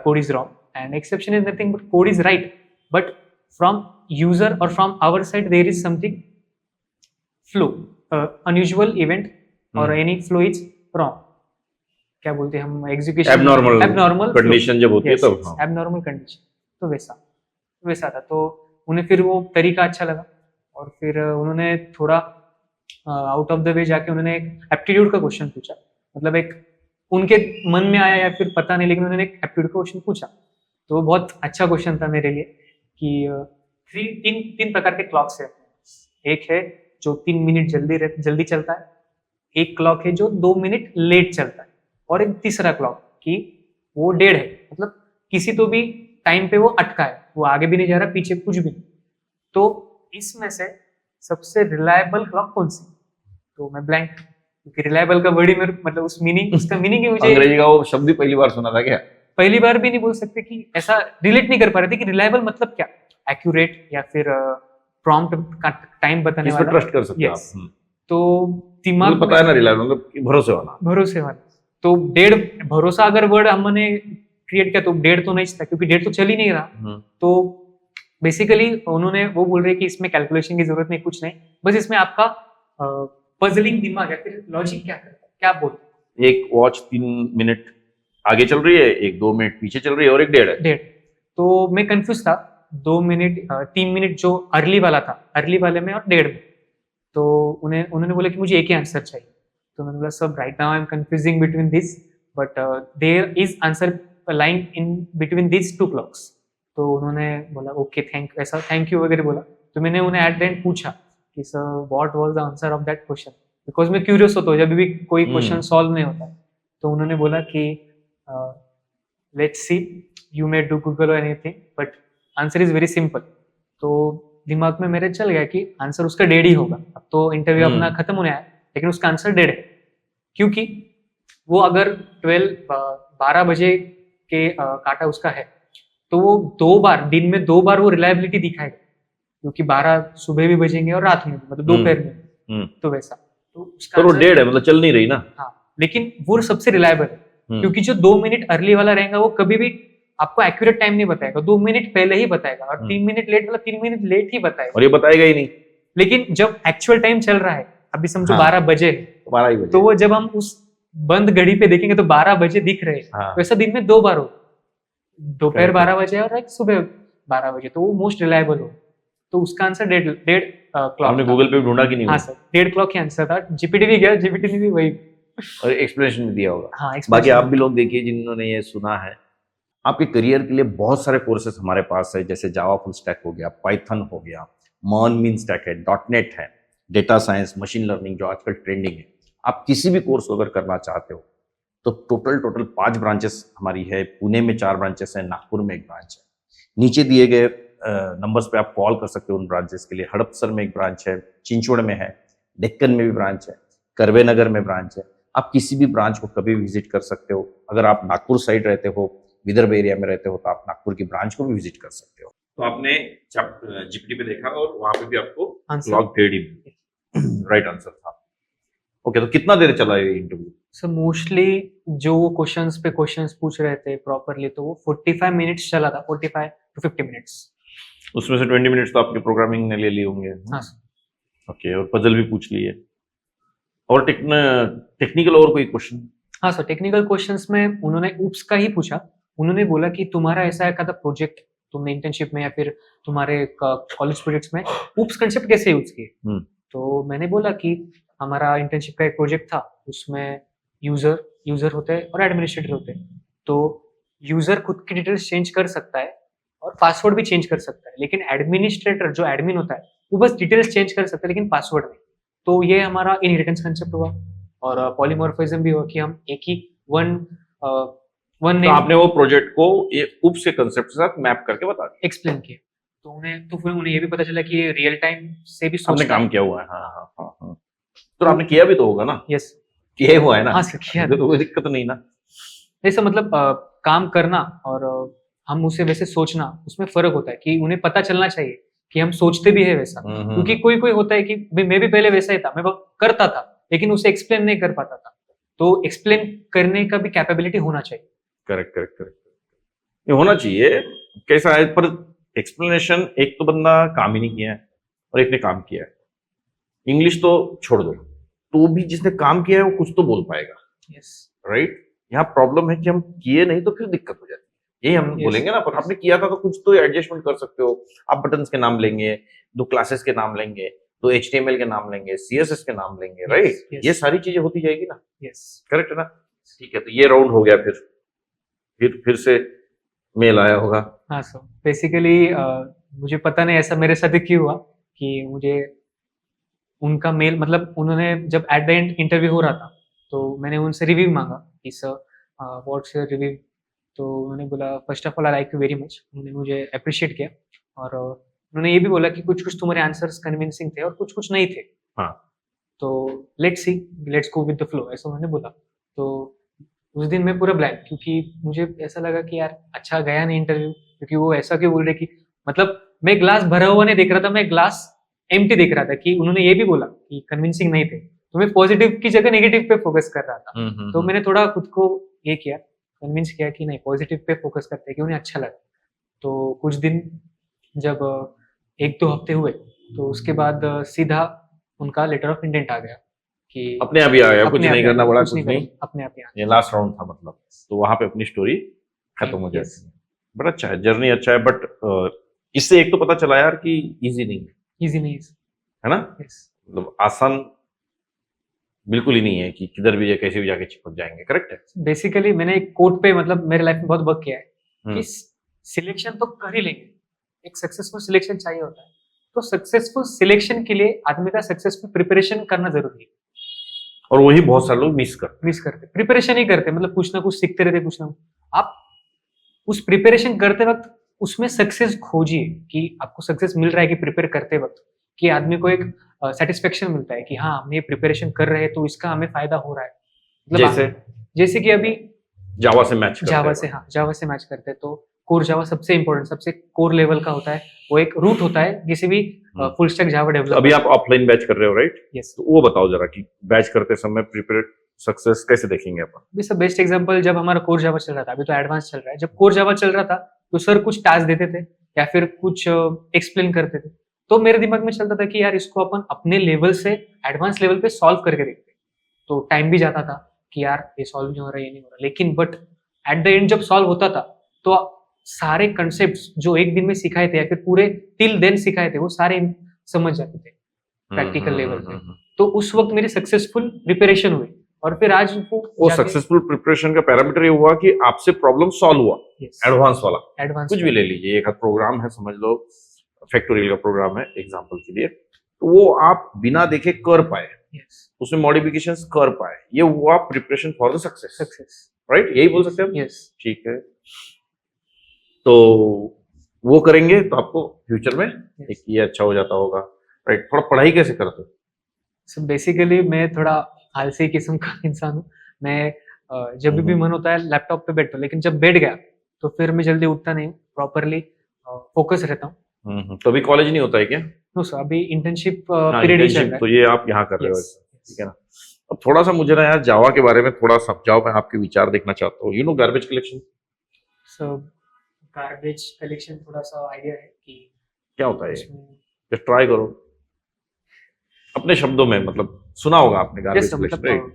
code is wrong, and exception is nothing but code is right, but from user or from our side there is something flow, unusual event or any flow is wrong, क्या बोलते हैं हम execution abnormal condition जब होती है तब, हाँ abnormal condition, तो वैसा था। तो उन्हें फिर वो तरीका अच्छा लगा और फिर उन्होंने थोड़ा आउट ऑफ द वे जाके उन्होंने एक एप्टीट्यूड का क्वेश्चन पूछा, मतलब एक उनके मन में आया या फिर पता नहीं, लेकिन उन्होंने एक एप्टीट्यूड का क्वेश्चन पूछा। तो वो बहुत अच्छा क्वेश्चन था मेरे लिए कि तीन प्रकार के क्लॉक्स है, एक है जो 3 मिनट जल्दी चलता है, एक क्लॉक है जो 2 मिनट लेट चलता है, और एक तीसरा क्लॉक कि वो डेढ़ है, मतलब किसी तो भी टाइम पे वो अटका है, वो आगे भी नहीं जा रहा पीछे कुछ भी नहीं। तो इसमें से सबसे रिलायबल क्लॉक कौन सी? तो मैं ब्लैंक, क्योंकि रिलायबल का वर्ड ही मेरे मतलब उसका मीनिंग ही मुझे अंग्रेजी का वो शब्द ही पहली बार सुना था क्या? पहली बार भी नहीं बोल सकते कि ऐसा रिलेट नहीं कर पा रहे थे कि रिलायबल मतलब क्या, एक्यूरेट या फिर प्रॉम्प्ट का टाइम बताने वाला, ट्रस्ट कर सकते हैं आप। तो दिमाग पता है ना, रिलायबल मतलब भरोसे वाला। तो डेढ़ भरोसा अगर वर्ड हमने क्रिएट किया तो डेढ़ तो नहीं था, क्योंकि डेढ़ तो चल ही नहीं रहा। तो बेसिकली उन्होंने वो बोल रहे कि इसमें कैलकुलेशन की जरूरत नहीं, कुछ नहीं, बस इसमें आपका पजलिंग दिमाग है, फिर लॉजिक क्या करता है, क्या बोलते हैं। एक वॉच 3 मिनट आगे चल रही है, एक 2 मिनट पीछे चल रही है, और एक डेढ़। तो मैं कंफ्यूज था, 2 मिनट 3 मिनट जो अर्ली वाला था, अर्ली वाले में और डेढ़ में। तो उन्होंने बोला कि मुझे एक ही आंसर चाहिए। तो मैंने बोला सब right now I am confusing between this, but there is answer line in between this 2 clocks. तो उन्होंने बोला ओके थैंक यू वगैरह बोला। तो मैंने उन्हें एट द एंड पूछा कि sir what was the answer of that question, because मैं क्यूरियस होता हूँ जब भी कोई क्वेश्चन सॉल्व नहीं होता। तो उन्होंने बोला कि let's see you may do Google और anything but answer is very simple. तो दिमाग में मेरे चल गया कि आंसर उसका डेढ़ ही होगा। अब तो इंटरव्यू अपना खत्म होने आया, लेकिन उसका आंसर डेढ़ है, क्योंकि वो अगर 12 बजे के काटा उसका है तो वो 2 बार दिन में 2 बार वो रिलायबिलिटी दिखाएगा, क्योंकि 12 सुबह भी बजेंगे और रात में भी, मतलब दोपहर में। तो वैसा तो उसका वो डेढ़ है, मतलब चल नहीं रही ना। हाँ, लेकिन वो सबसे रिलायबल है, क्योंकि जो 2 मिनट अर्ली वाला रहेगा वो कभी भी आपको एक्यूरेट टाइम नहीं बताएगा, 2 मिनट पहले ही बताएगा, और 3 मिनट लेट वाला 3 मिनट लेट ही बताएगा, और ये बताएगा ही नहीं। लेकिन जब एक्चुअल टाइम चल रहा है, अभी समझो 12 बजे, तो वो जब हम उस बंद घड़ी पे देखेंगे तो 12 बजे दिख रहे हैं। वैसा दिन में 2 बार हो, दोपहर 12 बजे और सुबह 12 बजे, तो वो मोस्ट रिलायबल हो। तो उसका आंसर डेढ़ क्लॉक। हमने गूगल पे ढूंढा कि नहीं? हाँ सर, डेढ़ क्लॉक ही आंसर था। जीपीटी भी गया, जीपीटी ने भी वही और एक्सप्लेनेशन भी दिया होगा। हाँ, बाकी आप भी लोग देखिए जिन्होंने ये सुना है, आपके करियर के लिए बहुत सारे कोर्सेज हमारे पास है, जैसे जावा फुल स्टैक हो गया, पाइथन हो गया, मर्न मीन स्टैक है, डॉटनेट है, डेटा साइंस, मशीन लर्निंग जो आजकल ट्रेंडिंग है। आप किसी भी कोर्स अगर करना चाहते हो तो टोटल 5 ब्रांचेस हमारी है। पुणे में 4 ब्रांचेस है, नागपुर में 1 ब्रांच है। नीचे दिए गए नंबर्स पे आप कॉल कर सकते हो उन ब्रांचेस के लिए। हड़पसर में 1 ब्रांच है, चिंचवड़ में है, डेक्कन में भी ब्रांच है, करवे नगर में ब्रांच है। आप किसी भी ब्रांच को कभी विजिट कर सकते हो। अगर आप नागपुर साइड रहते हो, विदर्भ एरिया में रहते हो, तो आप नागपुर की ब्रांच को भी विजिट कर सकते हो। तो आपने जीपीटी पे देखा और वहां पे भी आपको क्लॉक डेढ़ ही राइट आंसर था। ओके, तो कितना देर चला ये इंटरव्यू? सर मोस्टली जो वो क्वेश्चंस पूछ रहे थे प्रॉपरली, तो वो 45 मिनट्स चला था, 45 to 50 मिनट्स। उसमें से 20 मिनट्स तो आपके प्रोग्रामिंग ने ले लिए होंगे। हाँ। ओके, और पजल भी पूछ लिए, और टेक्निकल और कोई क्वेश्चन? हाँ सर, टेक्निकल क्वेश्चंस में उन्होंने ऊप्स का ही पूछा। उन्होंने बोला कि तुम्हारा ऐसा का प्रोजेक्ट तुमने इंटर्नशिप में या फिर तुम्हारे कॉलेज प्रोजेक्ट्स में ऊप्स कंसेप्ट कैसे यूज किए। तो मैंने बोला कि हमारा इंटर्नशिप का एक प्रोजेक्ट था, उसमें यूजर होते हैं और एडमिनिस्ट्रेटर होते हैं। तो यूजर खुद की डिटेल्स चेंज कर सकता है और पासवर्ड भी चेंज कर सकता है, लेकिन एडमिनिस्ट्रेटर जो एडमिन होता है वो बस डिटेल्स चेंज कर सकता है, लेकिन पासवर्ड नहीं। तो ये हमारा इनहेरिटेंस कंसेप्ट हुआ। और पॉलीमॉर्फिज्म भी हुआ कि हम एक ही वन तो नेम आपने वो प्रोजेक्ट को ये उप से कंसेप्ट के साथ मैप करके बता दिया, एक्सप्लेन किया। तो फिर उन्हें ये भी पता चला कि ये रियल टाइम से भी आपने सोचता काम है। किया हुआ है। हाँ हाँ हाँ हाँ, तो आपने किया भी तो होगा ना, यस, किया ही हुआ है ना, हाँ सर किया। तो कोई दिक्कत नहीं ना। ऐसा मतलब काम करना और हम उसे वैसे सोचना, उसमें फर्क होता है कि उन्हें पता चलना चाहिए कि हम सोचते भी है वैसा। क्योंकि कोई कोई होता है कि मैं भी पहले वैसा ही था, मैं वो करता था लेकिन उसे एक्सप्लेन नहीं कर पाता था। तो एक्सप्लेन करने का भी कैपेबिलिटी होना चाहिए। करेक्ट करेक्ट करेक्ट, ये होना चाहिए। कैसा है पर एक्सप्लेनेशन, एक तो बंदा काम ही नहीं किया है और एक ने काम किया है, इंग्लिश तो छोड़ दो, तो भी जिसने काम किया है वो कुछ तो बोल पाएगा, यस राइट। यहाँ प्रॉब्लम है कि हम किए नहीं तो फिर दिक्कत हो जाती है, यही हम Yes, बोलेंगे ना। पर yes. आपने किया था तो कुछ तो एडजस्टमेंट कर सकते हो। आप बटन्स के नाम लेंगे, 2 क्लासेस के नाम लेंगे, 2 HTML के नाम लेंगे, CSS के नाम लेंगे, Yes, राइट। yes. ये सारी चीजें होती जाएगी ना, यस। करेक्ट है ना। ठीक है, तो ये राउंड हो गया, फिर से मेल आया होगा। हाँ सर, बेसिकली मुझे पता नहीं ऐसा मेरे साथ ही क्यों हुआ कि मुझे उनका मेल, मतलब उन्होंने जब एट द एंड इंटरव्यू हो रहा था तो मैंने उनसे रिव्यू मांगा कि सर व्हाट्स योर रिव्यू। तो उन्होंने बोला first of all I like you very much, उन्होंने मुझे अप्रिशिएट किया। और उन्होंने ये भी बोला कि कुछ कुछ तुम्हारे आंसर्स कन्विंसिंग थे और कुछ कुछ नहीं थे। हाँ। तो let's see, let's go with the flow, ऐसा उन्होंने बोला। तो उस दिन मैं पूरा ब्लैंक, क्योंकि मुझे ऐसा लगा कि यार अच्छा गया नहीं इंटरव्यू, क्योंकि वो ऐसा क्यों बोल रहे कि मतलब मैं ग्लास भरा हुआ नहीं देख रहा था, मैं ग्लास एम्प्टी देख रहा था। कि उन्होंने ये भी बोला कि कन्विंसिंग नहीं थे, तो मैं पॉजिटिव की जगह नेगेटिव पे फोकस कर रहा था। तो मैंने थोड़ा खुद को ये किया, कन्विंस किया कि नहीं पॉजिटिव पे फोकस करते हैं, कि उन्हें अच्छा लगा। तो कुछ दिन जब 1-2 हफ्ते हुए तो उसके बाद सीधा उनका लेटर ऑफ इंटेंट आ गया कि अपने आप ही आ गया, कुछ अपने आप नहीं ही आ करना गया, पड़ा, कुछ कुछ नहीं नहीं। करना, अपने आप ही आ ये लास्ट राउंड था मतलब, तो वहां पे अपनी स्टोरी खत्म हो गया। जाती है। बड़ा अच्छा है, जर्नी अच्छा है, बट इससे एक तो पता चला यार कि इजी नहीं है, इजी नहीं है ना। है। मतलब आसान बिल्कुल ही नहीं है कि किधर भी कैसे भी जाके चिपक जाएंगे, करेक्ट है। बेसिकली मैंने एक कोट पे मतलब मेरे लाइफ में बहुत वर्क किया है कि सिलेक्शन तो कर ही लेंगे, एक सक्सेसफुल सिलेक्शन चाहिए होता है। तो सक्सेसफुल सिलेक्शन के लिए आदमी का सक्सेसफुल प्रिपरेशन करना जरूरी है। और वही बहुत सारे लोग मिस करते प्रिपरेशन ही करते, मतलब कुछ ना कुछ सीखते रहते, कुछ ना कुछ। आप उस प्रिपरेशन करते वक्त उसमें सक्सेस खोजिए कि आपको सक्सेस मिल रहा है कि प्रिपेयर करते वक्त, कि आदमी को एक सेटिस्फेक्शन मिलता है कि हाँ हम ये प्रिपरेशन कर रहे हैं तो इसका हमें फायदा हो रहा है। मतलब जैसे कि अभी जावा से मैच करते जावा से, हाँ जावा से मैच करते हैं तो कोर जावा सबसे इंपॉर्टेंट, सबसे कोर लेवल का होता है। वो एक रूट होता है किसी भी फुल स्टैक जावा डेवलपर। अभी आप ऑफलाइन बैच कर रहे हो, राइट? यस। तो वो बताओ जरा कि बैच करते समय प्रिपेयर सक्सेस कैसे देखेंगे अपन? अभी सब बेस्ट एग्जांपल, जब हमारा कोर जावा चल रहा था, अभी तो एडवांस चल रहा है, जब कोर जावा चल रहा था तो सर कुछ टास्क देते थे या फिर कुछ एक्सप्लेन करते थे, तो मेरे दिमाग में चलता था कि यार इसको अपन अपने लेवल से एडवांस लेवल पे सॉल्व करके देखते। तो टाइम भी जाता था कि यार ये सॉल्व नहीं हो रहा, ये नहीं हो रहा, लेकिन बट एट द एंड जब सॉल्व होता था तो सारे कंसेप्ट्स जो एक दिन में सिखाए थे या फिर पूरे टिल देन सिखाए थे वो सारे समझ जाते थे प्रैक्टिकल लेवल पे। तो उस वक्त मेरी सक्सेसफुल प्रिपरेशन हुई और फिर आज वो सक्सेसफुल प्रिपरेशन का पैरामीटर ये हुआ कि आपसे प्रॉब्लम सॉल्व हुआ। एडवांस वाला एडवांस कुछ भी ले लीजिए, एक प्रोग्राम है समझ लो, फैक्टोरियल का प्रोग्राम है एग्जांपल के लिए, तो वो आप बिना देखे कर पाए, उसमें मॉडिफिकेशंस कर पाए, ये हुआ preparation for the success, right? यही बोल सकते हैं हम। यस, ठीक है, तो वो करेंगे तो आपको फ्यूचर में एक ये अच्छा हो जाता होगा, राइट? थोड़ा पढ़ाई कैसे करते हो? सो बेसिकली मैं थोड़ा आलसी किस्म का इंसान हूँ। मैं जब भी मन होता है लैपटॉप पे बैठता हूँ, लेकिन जब बैठ गया तो फिर मैं जल्दी उठता नहीं हूँ, प्रॉपरली फोकस रहता हूँ। तो अभी कॉलेज नहीं होता है क्या? नो सर, अभी इंटर्नशिप पीरियड ही चल रहा है। तो ये आप यहाँ कर रहे हो, ठीक है ना। अब थोड़ा सा मुझे ना यार जावा के बारे में थोड़ा समझाओ, मैं आपके विचार देखना चाहता हूँ। You know garbage collection? So garbage collection थोड़ा सा आइडिया है कि क्या होता है, जस्ट ट्राई करो अपने शब्दों में, मतलब सुना होगा आपने garbage collection, right?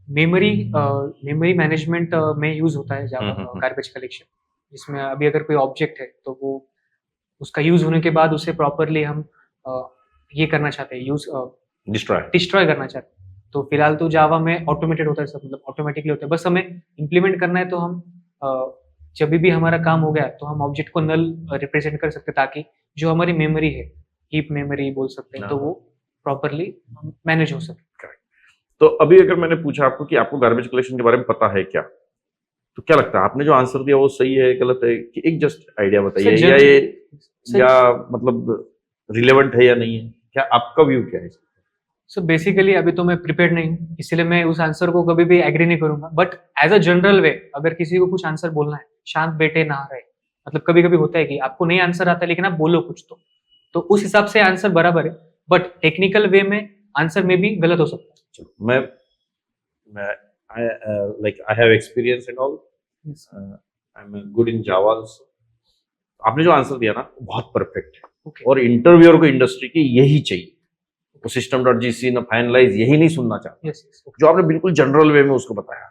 Memory management में यूज होता है जावा गार्बेज कलेक्शन, जिसमें अभी अगर कोई ऑब्जेक्ट है तो वो उसका यूज होने के बाद उसे प्रॉपरली हम ये करना चाहते हैं, यूज डिस्ट्रॉय करना चाहते हैं। तो फिलहाल तो जावा में ऑटोमेटेड होता है सब, मतलब ऑटोमेटिकली होता है, बस हमें इम्प्लीमेंट करना है। तो हम जब भी हमारा काम हो गया तो हम ऑब्जेक्ट को नल रिप्रेजेंट कर सकते हैं, ताकि जो हमारी मेमोरी है, हीप मेमोरी बोल सकते हैं, तो वो प्रॉपरली मैनेज हो सके। तो अभी अगर मैंने पूछा आपको कि आपको गार्बेज कलेक्शन के बारे में पता है क्या, तो क्या लगता है आपने जो आंसर दिया वो सही है गलत है, कि एक जस्ट आइडिया बताइए, सर, या ये सर, या मतलब रिलेवेंट है या नहीं है, क्या आपका व्यू क्या है? सो बेसिकली अभी तो मैं प्रिपेयर्ड नहीं हूँ, इसलिए मैं उस आंसर को कभी भी एग्री नहीं करूंगा, but as a general way अगर किसी को कुछ आंसर बोलना है, शांत बैठे ना रहे, मतलब कभी कभी होता है कि आपको नहीं आंसर आता है लेकिन आप बोलो कुछ, तो उस हिसाब से आंसर बराबर है, बट टेक्निकल वे में आंसर में भी गलत हो सकता है। चलो, मैं like I have experience and all, I'm good in Java also. आपने जो आंसर दिया ना वो बहुत परफेक्ट है, Okay. और इंटरव्यूअर को इंडस्ट्री की यही चाहिए, तो सिस्टम.gc ना फाइनलाइज यही नहीं सुनना चाहता। Yes, yes, okay. जो आपने बिल्कुल जनरल वे में उसको बताया,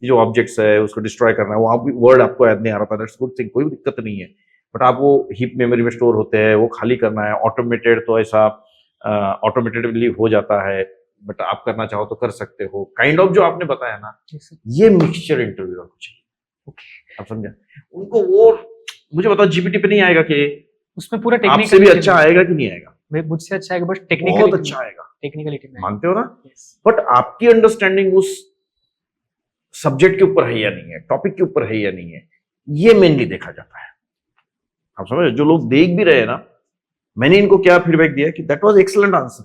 कि जो ऑब्जेक्ट्स है उसको डिस्ट्रॉय करना है, वो आप वर्ड आपको याद नहीं आ रहा था, दैट्स गुड थिंग, कोई दिक्कत नहीं है, बट आप वो हीप मेमोरी में स्टोर होते हैं, वो खाली करना है, ऑटोमेटेड तो ऐसा ऑटोमेटेडली हो जाता है, बट आप करना चाहो तो कर सकते हो, काइंड ऑफ जो आपने बताया ना, Yes, sir. ये मिक्सचर इंटरव्यूअर को चाहिए। आप समझा? उनको वो, मुझे बताओ जीपीटी पे नहीं आएगा कि उसमें पूरा आपसे भी अच्छा आएगा कि नहीं आएगा? मुझसे अच्छा आएगा, बट बहुत टेक्निकली अच्छा आएगा, टेक्निकलिटी में मानते हो ना? Yes. बट आपकी अंडरस्टैंडिंग उस सब्जेक्ट के ऊपर है या नहीं है, टॉपिक के ऊपर है या नहीं है, ये मेनली देखा जाता है। आप समझ रहे? जो लोग देख भी रहे हैं ना, मैंने इनको क्या फीडबैक दिया कि दैट वाज एक्सीलेंट आंसर,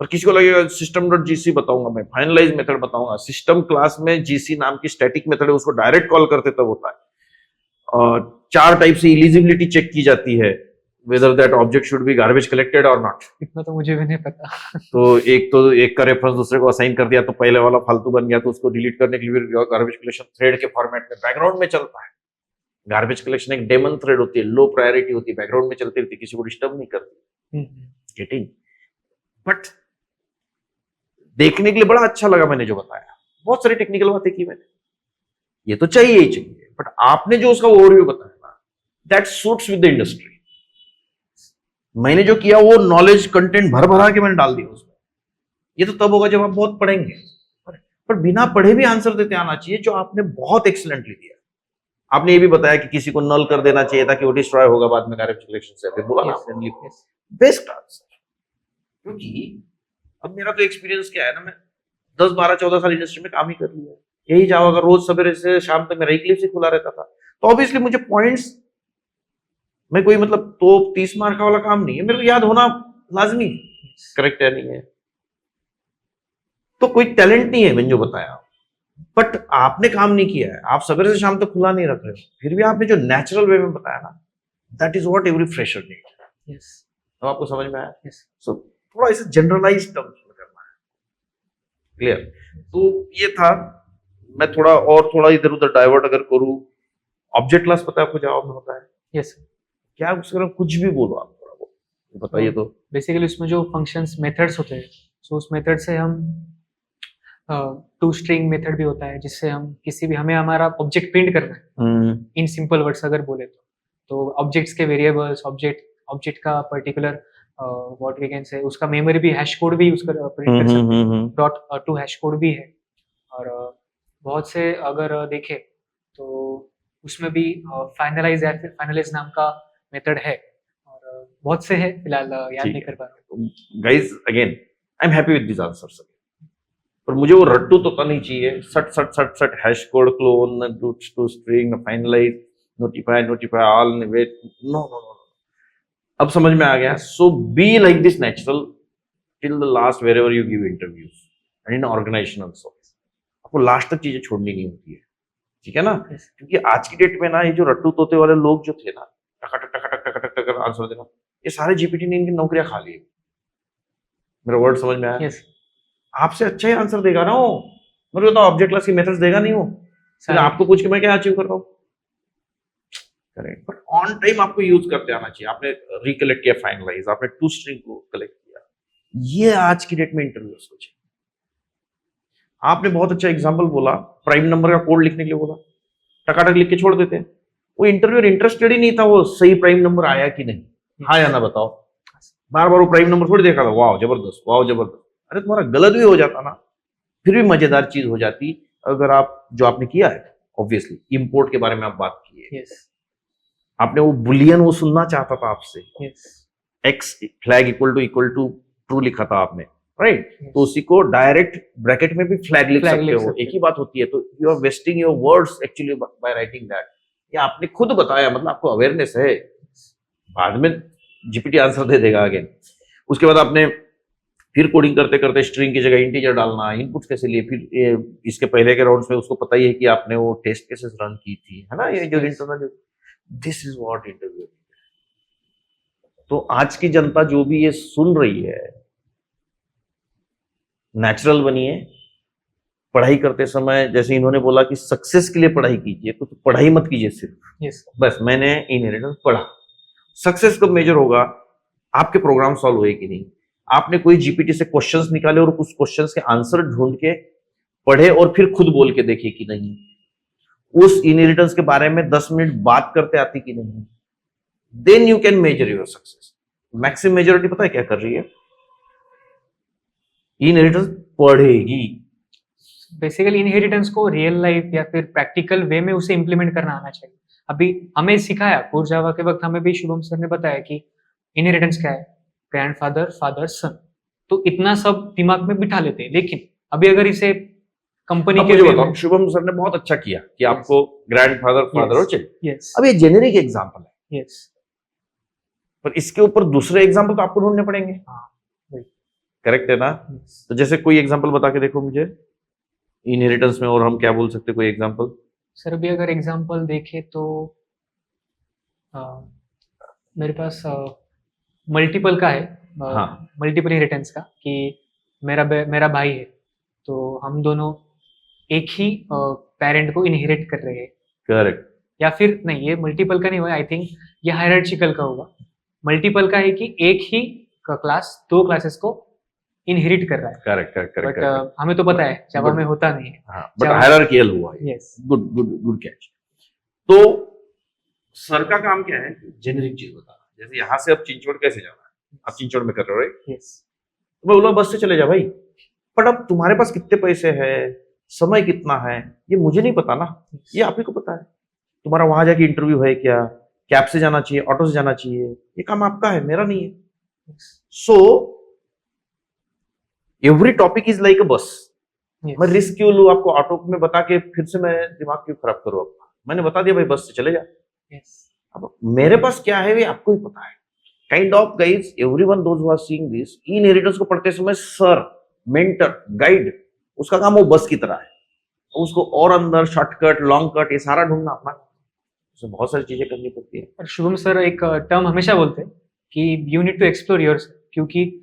पर किसी को लगेगा सिस्टम.gc बताऊंगा मैं, फाइनलाइज मेथड बताऊंगा, सिस्टम क्लास में जीसी नाम की स्टैटिक मेथड है, उसको डायरेक्ट कॉल करते तब होता है, और 4 टाइप से इलिजिबिलिटी चेक की जाती है, whether that object should be garbage collected or not. इतना तो मुझे भी नहीं पता। तो एक का रेफरेंस दूसरे को असाइन कर दिया तो पहले वाला फालतू बन गया, तो उसको डिलीट करने के लिए गार्बेज कलेक्शन थ्रेड के फॉर्मेट में बैकग्राउंड में चलता है। गार्बेज कलेक्शन एक डेमन थ्रेड होती है, लो प्रायोरिटी होती है, बैकग्राउंड में चलती रहती है, किसी को डिस्टर्ब नहीं करती। गेटिंग? बट देखने के लिए बड़ा अच्छा लगा मैंने जो बताया, बहुत सारी टेक्निकल बातें की मैंने, ये तो चाहिए ही चाहिए, बट आपने जो उसका ओवरव्यू बताया ना, that suits with the industry. मैंने जो किया वो नॉलेज कंटेंट भर भरा के मैंने डाल दिया उसमें। ये तो तब होगा जब आप बहुत पढ़ेंगे, पर बिना पढ़े भी आंसर देते आना चाहिए, जो आपने बहुत एक्सीलेंटली दिया। आपने ये भी बताया कि किसी को नल कर देना चाहिए ताकि वो डिस्ट्रॉय होगा बाद में गार्बेज कलेक्शन से, फिर बोला ना आपने बेस्ट आंसर। क्योंकि अब मेरा तो एक्सपीरियंस क्या है ना, मैं 10, 12, 14 साल इंडस्ट्री में काम ही कर लिया, यही जाओ, अगर रोज सवेरे से शाम तक मेरा क्लिप से खुला रहता था, तो ऑब्वियसली मुझे पॉइंट्स में कोई मतलब तो 30 मार्क वाला काम नहीं है, मेरे को याद होना लाजमी, करेक्ट है नहीं है, तो कोई टैलेंट नहीं है मैंने जो बताया, बट आपने काम नहीं किया है, आप सवेरे से शाम तक खुला नहीं रख रहे हो, फिर भी आपने जो नेचुरल वे में बताया ना, that is what every fresher need. तो आपको समझ में आया? सो थोड़ा इसे जनरलाइज टर्म्स में करना है, क्लियर? तो ये था, मैं थोड़ा इधर उधर डाइवर्ट अगर करूं, ऑब्जेक्ट क्लास पता है आपको जावा में होता है? यस। क्या उसका कुछ भी बोलो आप, थोड़ा वो बताइए। तो बेसिकली उसमें जो फंक्शंस मेथड्स होते हैं, सो उस मेथड से हम टू स्ट्रिंग मेथड भी होता है, जिससे हम किसी भी, हमें हमारा ऑब्जेक्ट प्रिंट करना है इन सिंपल वर्ड्स अगर बोले तो ऑब्जेक्ट्स के वेरिएबल्स, ऑब्जेक्ट का particular what we can say, उसका मेमोरी भी, हैश कोड भी उसका प्रिंट कर सकते हैं, डॉट टू हैश कोड भी है, और बहुत से अगर देखें तो उसमें भी फाइनलाइज नाम का मेथड है, और बहुत से है, फिलहाल याद नहीं कर पा रहा। Guys again I am happy with this answers, पर मुझे वो रट्टू तो नहीं चाहिए, set hash code clone to string finalize notify all wait, no. अब समझ में आ गया। So be like this natural till the last wherever you give interviews and in organisation also, आपको लास्ट तक चीजें छोड़नी नहीं होती है, ठीक है ना? क्योंकि आज की डेट में ना ये जो रट्टू तोते वाले लोग जो थे ना, टक आंसर देना, ये सारे जीपीटी ने इनकी नौकरियां खा ली। मेरा वर्ड समझ में आया? आपसे अच्छा ही आंसर देगा ना वो, मुझे तो ऑब्जेक्ट क्लास की मेथड्स देगा नहीं वो, फिर आपको पूछ के मैं क्या अचीव कर रहा हूँ, करेक्ट? बट ऑन टाइम आपको यूज करते आना चाहिए। आपने रिकलेक्ट किया फाइनलाइज, आपने टू स्ट्रिंग को कलेक्ट किया, ये आज की डेट में इंटरव्यूअर्स को चाहिए। आपने बहुत अच्छा एग्जांपल बोला, प्राइम नंबर का कोड लिखने के लिए बोला, टकाटक लिख के छोड़ देते हैं, वो इंटरव्यूअर इंटरेस्टेड ही नहीं था वो सही प्राइम नंबर आया कि नहीं, हाँ या ना बताओ, बार बार वो प्राइम नंबर थोड़ी देखा था, वाह जबरदस्त वाह जबरदस्त। अरे तुम्हारा गलत भी हो जाता ना, फिर भी मजेदार चीज हो जाती अगर आप जो आपने किया है, ऑब्वियसली इंपोर्ट के बारे में आप बात की है, आपने वो बुलियन वो सुनना चाहता था आपसे, X flag equal to true लिखा था आपने, राइट, तो उसी को डायरेक्ट ब्रैकेट में भी फ्लैग लिख Flag सकते लिख हो, सकते एक ही बात होती है। तो you are wasting your words actually by writing that. ये आपने खुद बताया, मतलब आपको अवेयरनेस है। बाद में जीपीटी आंसर दे देगा अगेन। उसके बाद आपने फिर कोडिंग करते करते स्ट्रिंग की जगह इंटीजर डालना, इनपुट्स कैसे लिए, फिर इसके पहले के राउंड्स में उसको पता ही है कि आपने वो टेस्ट केसेस रन की थी, है ना, ये जो internal. This is what interview. तो आज की जनता जो भी ये सुन रही है, नेचुरल बनिए। पढ़ाई करते समय जैसे इन्होंने बोला कि सक्सेस के लिए पढ़ाई कीजिए, तो पढ़ाई मत कीजिए सिर्फ, यस बस मैंने इनहेरिटेंस पढ़ा। सक्सेस कब मेजर होगा? आपके प्रोग्राम सॉल्व हुए कि नहीं, आपने कोई जीपीटी से क्वेश्चंस निकाले और उस क्वेश्चंस के आंसर ढूंढ के पढ़े और फिर खुद बोल के देखे कि नहीं, उस इनहेरिटेंस के बारे में 10 मिनट बात करते आती कि नहीं, then you can measure your success. Maximum majority पता है क्या कर रही है? इनहेरिटेंस पढ़ेगी। बेसिकली इनहेरिटेंस को रियल लाइफ या फिर प्रैक्टिकल वे में उसे इम्प्लीमेंट करना आना चाहिए। अभी हमें सिखाया कोर जावा के वक्त, हमें भी शुभम सर ने बताया कि इनहेरिटेंस क्या है, ग्रैंडफादर, फादर, सन। तो इतना सब दिमाग में बिठा लेते हैं, लेकिन अभी अगर इसे कंपनी अब के मुझे वे बताओ, में, शुभम सर ने बहुत अच्छा किया कि आपको ग्रैंडफादर, फादर और चाहिए। यस अब ये जेनेरिक एग्जांपल है, यस पर इसके ऊपर दूसरे एग्जांपल तो आपको ढूंढने पड़ेंगे। हाँ वही, करेक्ट है ना? yes। तो जैसे कोई एग्जांपल बता के देखो मुझे इनहेरिटेंस में, और हम क्या बोल सकते, कोई एग्जांपल। सर अभी अगर एग्जांपल देखें तो अ, मेरे पास मल्टीपल का है, हाँ। मल्टीपल इनहेरिटेंस का, कि मेरा भाई है, तो हम दोनों एक ही पेरेंट को इनहेरिट कर रहे हैं। करेक्ट। या फिर नहीं, ये मल्टीपल का नहीं होगा, आई थिंक ये हायरार्चिकल का होगा। मल्टीपल का है कि एक ही क्लास 2 क्लासेस को इनहेरिट कर रहा है। Correct correct but correct. हमें तो पता है जावा में होता नहीं है। हाँ, बट Java- हायरार्कियल हुआ है। Yes good good good catch. तो सर का काम क्या है? जेनेरिक चीज बताना। जैसे यहाँ से अब चिंचवड़ कैसे जाना है, आप चिंचवड़ में कर रहे हो राइट? यस तो मैं बोला बस से चले जा भाई, बट अब तुम्हारे पास कितने पैसे है, समय कितना है, ये मुझे नहीं पता ना, ये आप ही को पता है। तुम्हारा वहां जाके इंटरव्यू है क्या, कैब से जाना चाहिए, ऑटो से जाना चाहिए, ये काम आपका है, मेरा नहीं है। So every topic is like अ बस। मैं रिस्क क्यों लूं आपको ऑटो में बता के, फिर से मैं दिमाग क्यों खराब करूं अपना? मैंने बता दिया भाई बस से चले जा। अब मेरे पास क्या है वे आपको ही पता है। Kind of guys, everyone those who are seeing this, inheritance को पढ़ते समय सर, मेंटर, गाइड, उसका काम वो बस की तरह है। उसको और अंदर शॉर्टकट, लॉन्ग कट, ये सारा ढूंढना अपना, उसमें बहुत सारी चीजें करनी पड़ती है। और शुभम सर एक टर्म हमेशा बोलते हैं कि you need to explore yourself, क्योंकि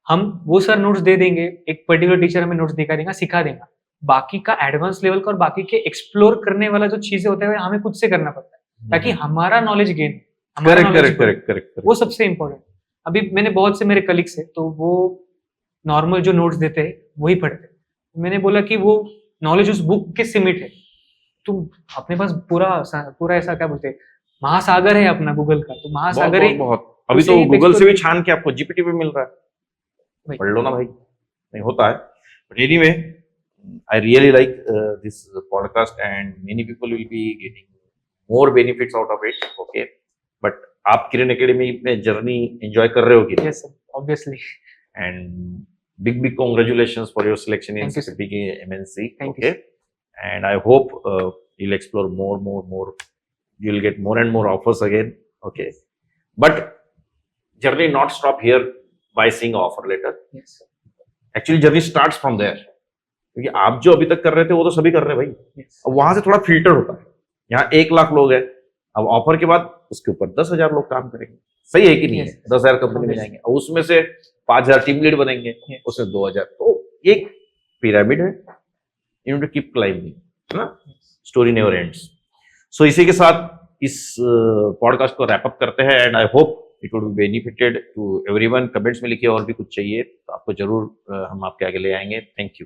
हम वो सर नोट्स दे देंगे, एक पर्टिकुलर टीचर हमें नोट्स दिखा देगा, सिखा देगा, बाकी का एडवांस लेवल का और बाकी के एक्सप्लोर करने वाला जो चीजें होता है हमें खुद से करना पड़ता है, ताकि हमारा knowledge gain, correct correct correct, वो सबसे इम्पोर्टेंट। अभी मैंने बहुत से मेरे कलीग्स है, तो वो नॉर्मल जो नोट्स देते हैं वही पढ़ते हैं। मैंने बोला कि वो नॉलेज उस बुक के सीमित है, तुम अपने पास पूरा ऐसा क्या बोलते हैं, महासागर है अपना गूगल का, तो महासागर बहुत, ही बहुत। अभी उसे तो ही गूगल से भी explore- छान के आपको जीपीटी पे मिल रहा है, वही। पढ़ लो ना भाई, नहीं होता है। But anyway, I really like this podcast and many people will be getting more benefits out of it. Okay, but आप किरण एकेडमी में जर्नी एंजॉय कर रहे हो कि? Yes, sir, obviously. And big congratulations for your selection in Thank you, such a sir. big MNC. Thank you, Okay, and I hope you'll explore more. You'll get more and more offers again. Okay, but journey not stop here by seeing an offer letter. Yes, sir. Actually, journey starts from there. क्योंकि आप जो अभी तक कर रहे थे वो तो सभी कर रहे हैं भाई। Yes. अब वहां से थोड़ा फिल्टर होता है। यहाँ 1 लाख लोग हैं, अब ऑफर के बाद उसके ऊपर 10,000 लोग काम करेंगे। सही है कि नहीं है? Yes. 10,000 कंपनी में जाएंगे और उसमें से 5,000 टीम लीड बनेंगे, Yes. उसमें 2,000। तो एक पिरामिड है, you need to keep climbing, है ना? Story never ends. सो इसी के साथ इस पॉडकास्ट को रैप अप करते हैं, and I hope it would be benefited to everyone. Comments में लिखिए और भी कुछ चाहिए तो आपको जरूर हम आपके आगे ले आएंगे। Thank you.